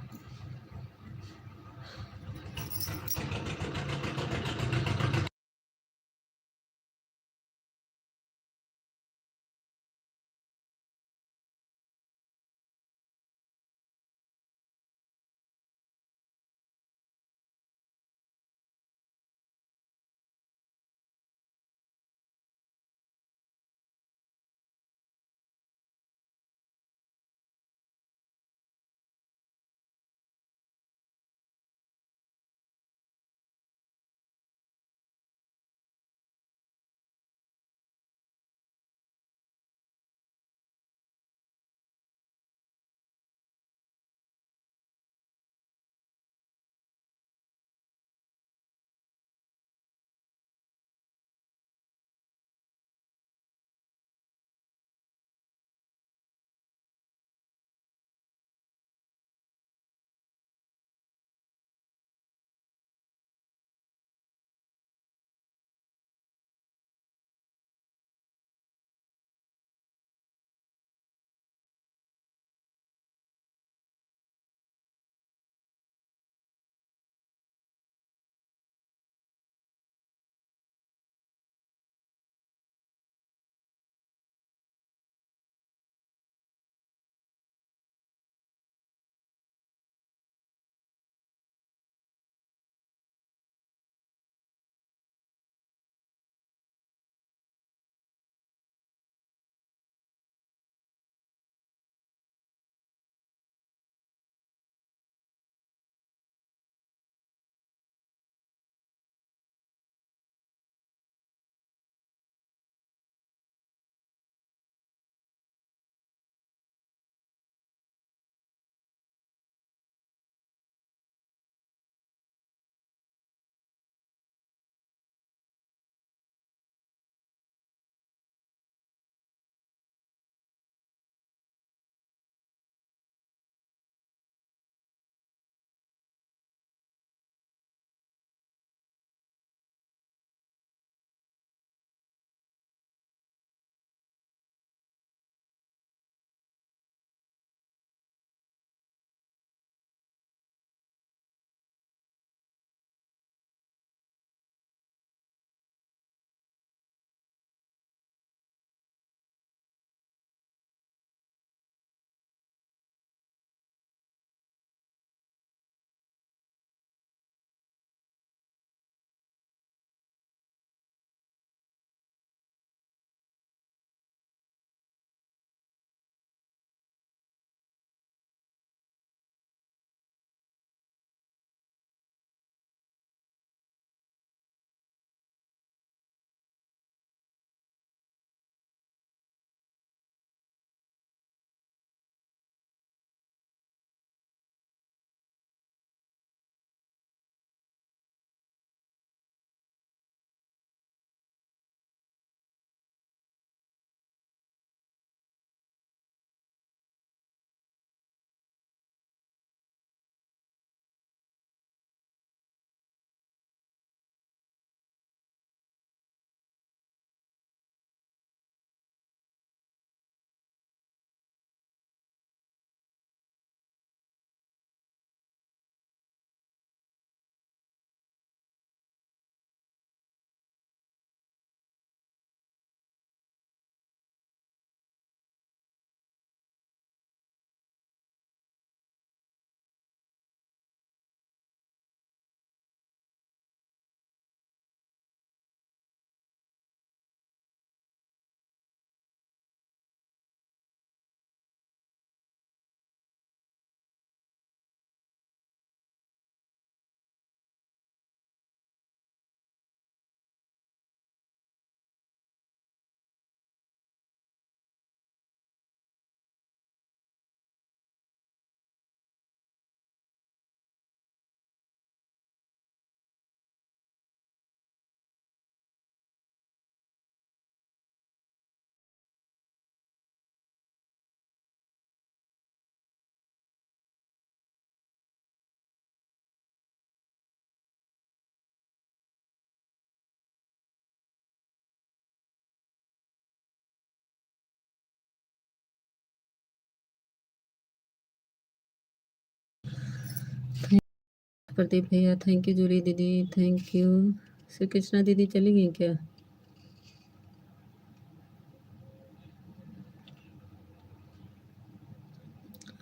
प्रदीप भैया थैंक यू, जूली दीदी थैंक यू। श्री कृष्णा दीदी चली गई क्या?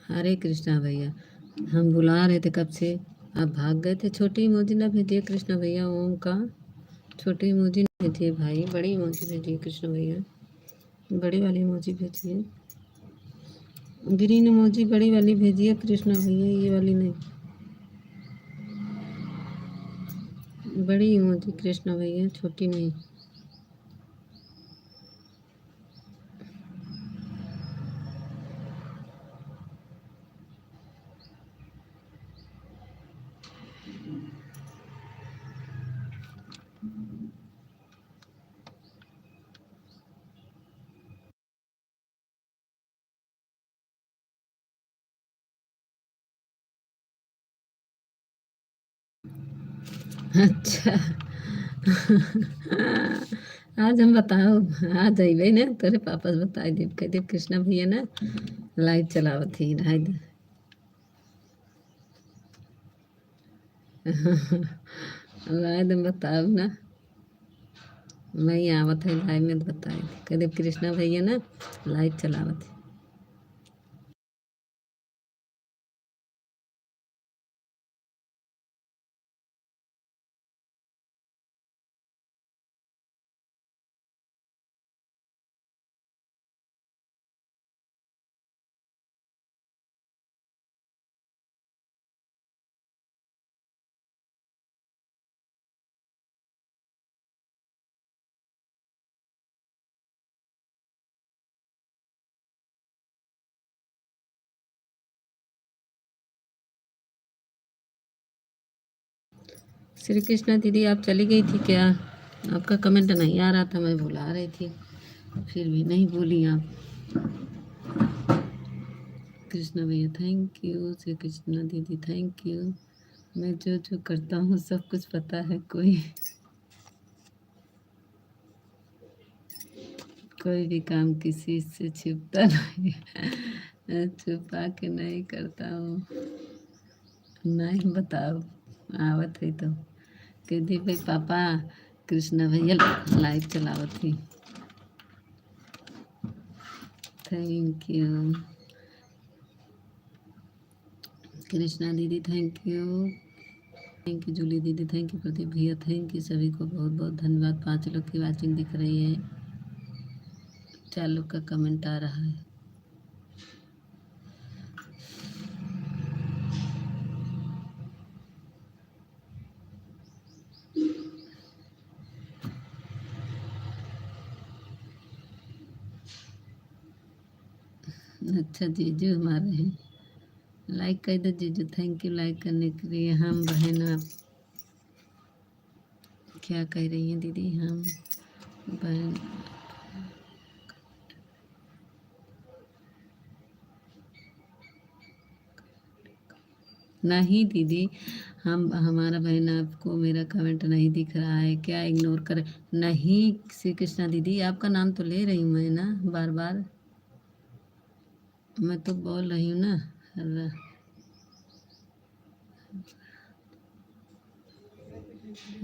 हरे कृष्णा भैया, हम बुला रहे थे कब से, आप भाग गए थे। छोटी इमोजी ना भेजिए कृष्णा भैया, ओम का छोटी इमोजी ना भेजिए भाई, बड़ी इमोजी भेजिए कृष्णा भैया, बड़ी वाली इमोजी भेजिए। ग्रीन इमोजी बड़ी वाली भेजिए कृष्णा भैया, ये वाली नहीं, बड़ी इमोजी कृष्णा भैया, छोटी नहीं। अच्छा आज हम बताओ, आज अबे ना तेरे पापा से बताई दे, कह दे कृष्णा भैया ना लाइव चलावत थी रात। लाइव में बताओ ना, मैं ही आवत है लाइव में, बताई कह दे कृष्णा भैया ना लाइव चलावत थी। श्री कृष्णा दीदी आप चली गई थी क्या? आपका कमेंट नहीं आ रहा था, मैं बुला रही थी, फिर भी नहीं बोली आप। कृष्णा भैया थैंक यू, श्री कृष्णा दीदी थैंक यू। मैं जो जो करता हूँ सब कुछ पता है, कोई भी काम किसी से छिपता नहीं है, छुपा के नहीं करता हूँ। नहीं बताओ, आवत है तो कहती भाई पापा कृष्णा भैया लाइव चलावत थी। थैंक यू कृष्णा दीदी थैंक यू जूली दीदी थैंक यू, प्रदीप भैया थैंक यू, सभी को बहुत बहुत धन्यवाद। 5 लोग की वाचिंग दिख रही है, 4 लोग का कमेंट आ रहा है। अच्छा जीजू हमारे हैं, लाइक कर दो जीजू, थैंक यू लाइक करने के लिए। हम बहन आप क्या कह रही हैं दीदी? हम बहन नहीं दीदी, हम हमारा बहन आपको मेरा कमेंट नहीं दिख रहा है क्या? इग्नोर कर नहीं श्री कृष्णा दीदी, आपका नाम तो ले रही हूँ मैं ना बार बार, मैं तो बोल रही हूँ ना।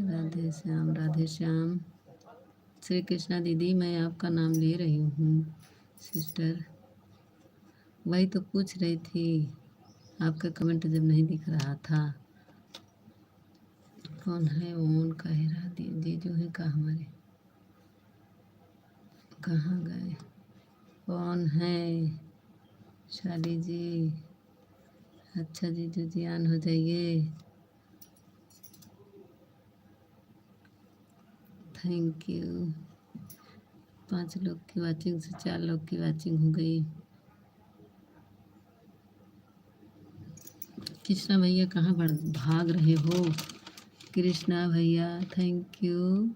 राधे श्याम राधे श्याम। श्री कृष्णा दीदी मैं आपका नाम ले रही हूँ सिस्टर, वही तो पूछ रही थी, आपका कमेंट जब नहीं दिख रहा था। कौन है ओन कह रहा जीजू है का हमारे, कहाँ गए? कौन है? शाली जी, अच्छा जीजू जी ऑन हो जाइए, थैंक यू। 5 लोग की वाचिंग से 4 लोग की वाचिंग हो गई। कृष्णा भैया कहाँ भाग रहे हो? कृष्णा भैया थैंक यू,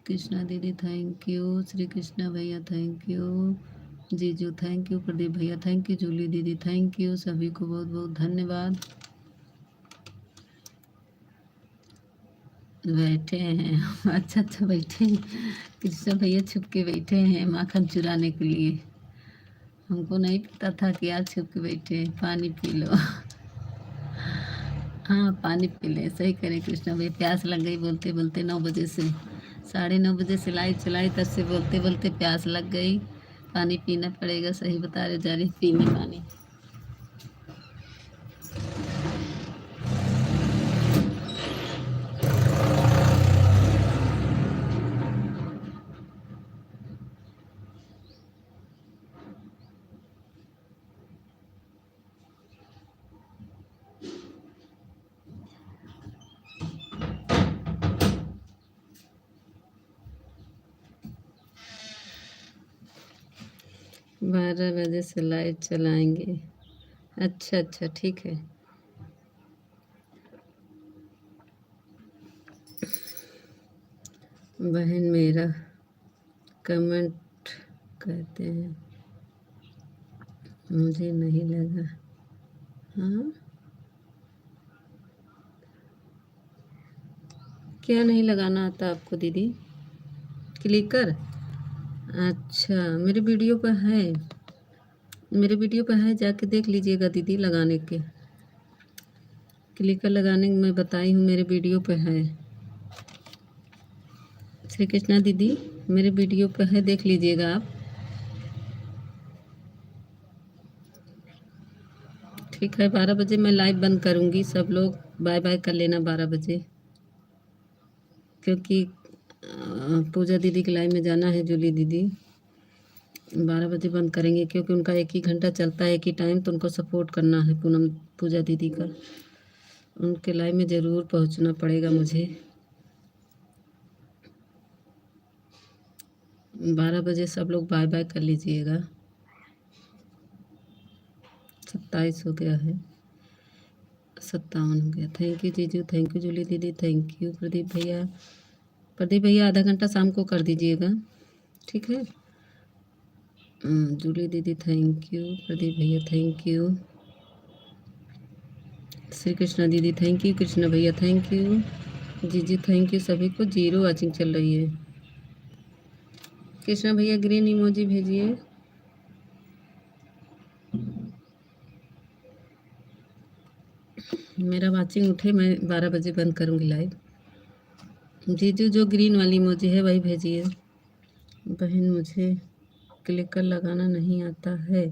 कृष्णा दीदी थैंक यू, श्री कृष्णा भैया थैंक यू, जीजू थैंक यू, प्रदीप भैया थैंक यू, जूली दीदी थैंक यू, सभी को बहुत बहुत धन्यवाद। बैठे हैं अच्छा अच्छा बैठे हैं, कृष्णा भैया छुप के बैठे हैं माखन चुराने के लिए, हमको नहीं पता था कि आज छुप के बैठे हैं। पानी पी लो हाँ पानी पी ले, सही करे कृष्णा भाई, प्यास लग गई बोलते बोलते 9 बजे से, 9:30 बजे से लाइट चलाई, तब से बोलते बोलते प्यास लग गई, पानी पीना पड़ेगा, सही बता रहे, जा रही पीने पानी। बारह बजे से लाइट चलाएंगे। अच्छा अच्छा ठीक है। बहन मेरा कमेंट कहते हैं, मुझे नहीं लगा। हाँ क्या नहीं लगाना आता आपको दीदी? क्लिकर? अच्छा मेरे वीडियो पर है, मेरे वीडियो पर है, जाके देख लीजिएगा दीदी लगाने के। क्लिकर लगाने मैं बताई हूँ, मेरे वीडियो पे है। श्री कृष्णा दीदी मेरे वीडियो पे है, देख लीजिएगा आप। ठीक है 12 बजे मैं लाइव बंद करूँगी, सब लोग बाय बाय कर लेना 12 बजे, क्योंकि पूजा दीदी के लाइव में जाना है। जूली दीदी 12 बजे बंद करेंगे, क्योंकि उनका एक ही घंटा चलता है, एक ही टाइम, तो उनको सपोर्ट करना है पूनम पूजा दीदी का, उनके लाइव में ज़रूर पहुंचना पड़ेगा मुझे। 12 बजे सब लोग बाय बाय कर लीजिएगा। 27 हो गया है, 57 हो गया। थैंक यू जीजू, थैंक यू जूली दीदी, थैंक यू प्रदीप भैया। प्रदीप भैया आधा घंटा शाम को कर दीजिएगा, ठीक है। जूली दीदी थैंक यू, प्रदीप भैया थैंक यू, श्री कृष्णा दीदी थैंक यू, कृष्णा भैया थैंक यू, जीजी थैंक यू। सभी को 0 वॉचिंग चल रही है। कृष्णा भैया ग्रीन इमोजी भेजिए। मेरा वॉचिंग उठे, मैं 12 बजे बंद करूँगी लाइव। जीजू जो ग्रीन वाली इमोजी है वही भेजिए। बहन मुझे क्लिकर लगाना नहीं आता है,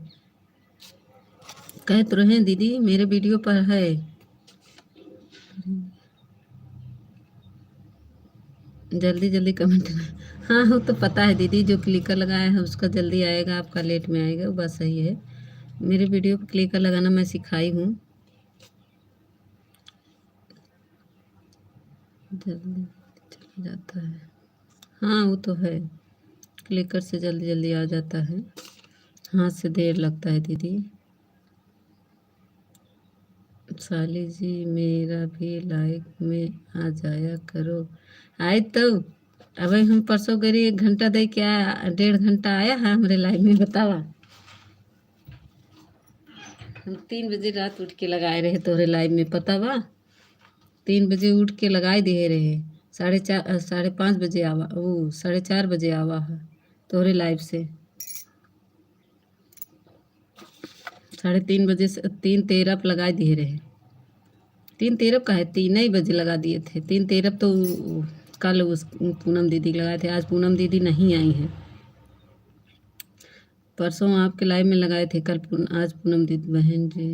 कह तो रहे हैं दीदी मेरे वीडियो पर है। जल्दी जल्दी कमेंट। हाँ वो तो पता है दीदी, जो क्लिकर लगाया है उसका जल्दी आएगा, आपका लेट में आएगा, वो बात सही है। मेरे वीडियो पर क्लिकर लगाना मैं सिखाई हूँ, जल्दी चला जाता है। हाँ वो तो है, क्लिकर से जल्दी जल्दी आ जाता है, हाथ से देर लगता है दीदी। साली जी मेरा भी लाइक में आ जाया करो। आए तो अब हम परसों गरी 1 घंटा दे के आया, 1.5 घंटा आया है हमारे लाइव में, बतावा। हम 3 बजे रात उठ के लगाए रहे तोहरे लाइव में, पता बा। 3 बजे उठ के लगाए दिए रहे, 4:30 5:30 बजे आवा, वो 4:30 बजे आवा है तोहरे लाइव से। 3:30 बजे से 3:13 पर लगाए दिए रहे। 3:13 का है, 3 ही बजे लगा दिए थे। 3:13 तो कल उस पूनम दीदी लगाए थे, आज पूनम दीदी नहीं आई हैं। परसों आपके लाइव में लगाए थे, आज पूनम दीदी। बहन जी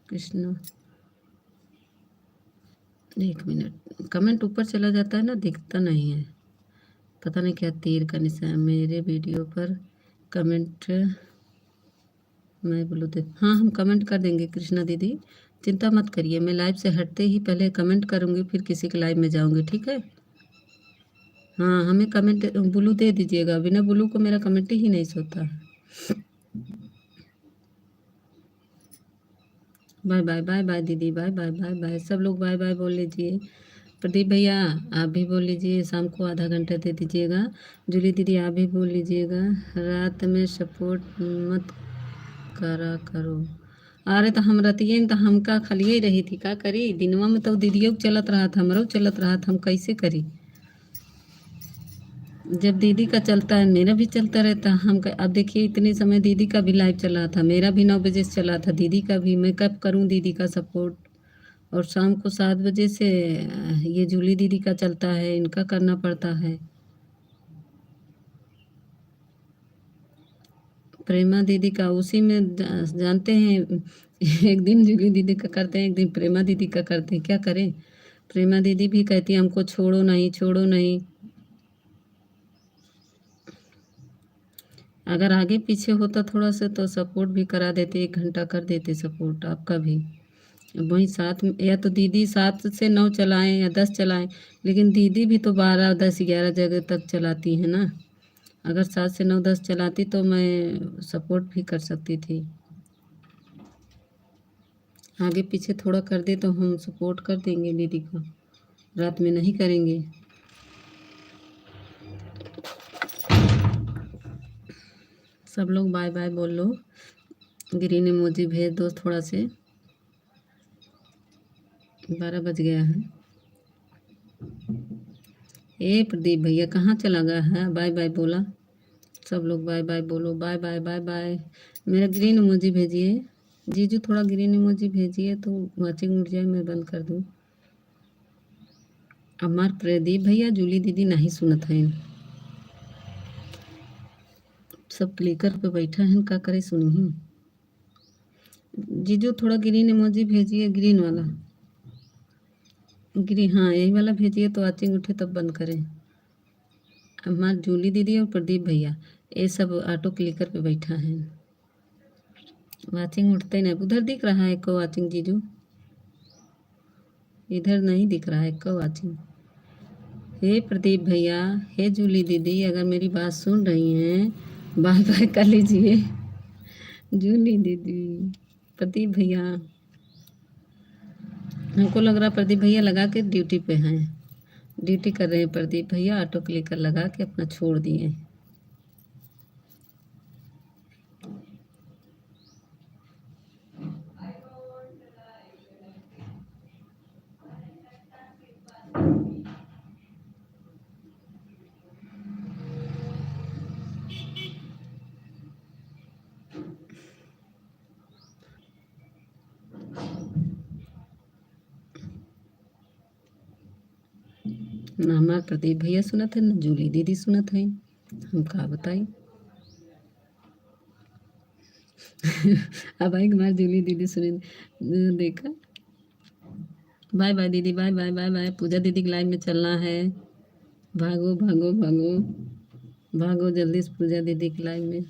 कृष्णा 1 मिनट, कमेंट ऊपर चला जाता है ना, दिखता नहीं है, पता नहीं क्या तीर का निशान। मेरे वीडियो पर कमेंट मैं बोलूँ तो हाँ हम कमेंट कर देंगे कृष्णा दीदी, चिंता मत करिए। मैं लाइव से हटते ही पहले कमेंट करूँगी, फिर किसी के लाइव में जाऊँगी, ठीक है। हाँ हमें कमेंट ब्लू दे दीजिएगा, बिना ब्लू को मेरा कमेंट ही नहीं सोता। बाय बाय बाय बाय दीदी, बाय बाय बाय बाय, सब लोग बाय बाय बोल लीजिए। प्रदीप भैया आप भी बोल लीजिए, शाम को आधा घंटा दे दीजिएगा। जूली दीदी आप भी बोल लीजिएगा, रात में सपोर्ट मत करा करो। अरे तो हम रतिये में तो हमका खलिए ही रही थी, का करी, दिनवा में तो दीदियों चलत रहा था, हमरो चलत रहा था, हम कैसे करी। जब दीदी का चलता है मेरा भी चलता रहता है। अब देखिए इतने समय दीदी का भी लाइव चला था, मेरा भी 9 बजे से चला था, दीदी का भी। मैं कब करूं दीदी का सपोर्ट? और शाम को 7 बजे से ये जूली दीदी का चलता है, इनका करना पड़ता है। प्रेमा दीदी का उसी में जानते हैं। एक दिन जूली दीदी का करते हैं, एक दिन प्रेमा दीदी का करते हैं, क्या करें? प्रेमा दीदी भी कहती है हमको छोड़ो नहीं, छोड़ो नहीं। अगर आगे पीछे होता थोड़ा सा तो सपोर्ट भी करा देते, 1 घंटा कर देते सपोर्ट आपका भी। वहीं साथ में, या तो दीदी 7 से 9 चलाएं या 10 चलाएं, लेकिन दीदी भी तो 12, 10, 11 जगह तक चलाती है ना। अगर 7 से 9, 10 चलाती तो मैं सपोर्ट भी कर सकती थी। आगे पीछे थोड़ा कर दे तो हम सपोर्ट कर देंगे दीदी को, रात में नहीं करेंगे। सब लोग बाय बाय बोल लो, ग्रीन इमोजी भेज दो थोड़ा से। 12 बज गया है। ए प्रदीप भैया कहाँ चला गया है? बाय बाय बोला। सब लोग बाय बाय बोलो, बाय बाय बाय बाय। मेरा ग्रीन इमोजी भेजिए जीजू, थोड़ा ग्रीन इमोजी भेजिए तो वाचिंग उठ जाए, मैं बंद कर दूँ। हमार प्रदीप भैया जूली दीदी नहीं सुनत है, सब क्लिकर पे बैठा है, का करे सुनी। जीजू थोड़ा ग्रीन इमोजी भेजिए, ग्रीन वाला ग्रीन, हाँ यही वाला भेजिए तो वाचिंग उठे तब बंद करें। हमार जूली दीदी और प्रदीप भैया ये सब ऑटो क्लिकर पे बैठा है, वाचिंग उठते नहीं। उधर दिख रहा है को वाचिंग जीजू? इधर नहीं दिख रहा है को वाचिंग। हे प्रदीप भैया, हे जूली दीदी, अगर मेरी बात सुन रही हैं बाय बाय कर लीजिए। जूली दीदी, प्रदीप भैया, हमको लग रहा प्रदीप भैया लगा के ड्यूटी पे हैं, ड्यूटी कर रहे हैं प्रदीप भैया, ऑटो क्लिकर लगा के अपना छोड़ दिए। ना हमार प्रदीप भैया सुनत है, ना जूली दीदी सुनत है, हम का बताई। अब आई हमार जूली दीदी सुने, देखा। बाय बाय दीदी, बाय बाय बाय बाय। पूजा दीदी के लाइव में चलना है, भागो भागो भागो भागो जल्दी से पूजा दीदी के लाइव में।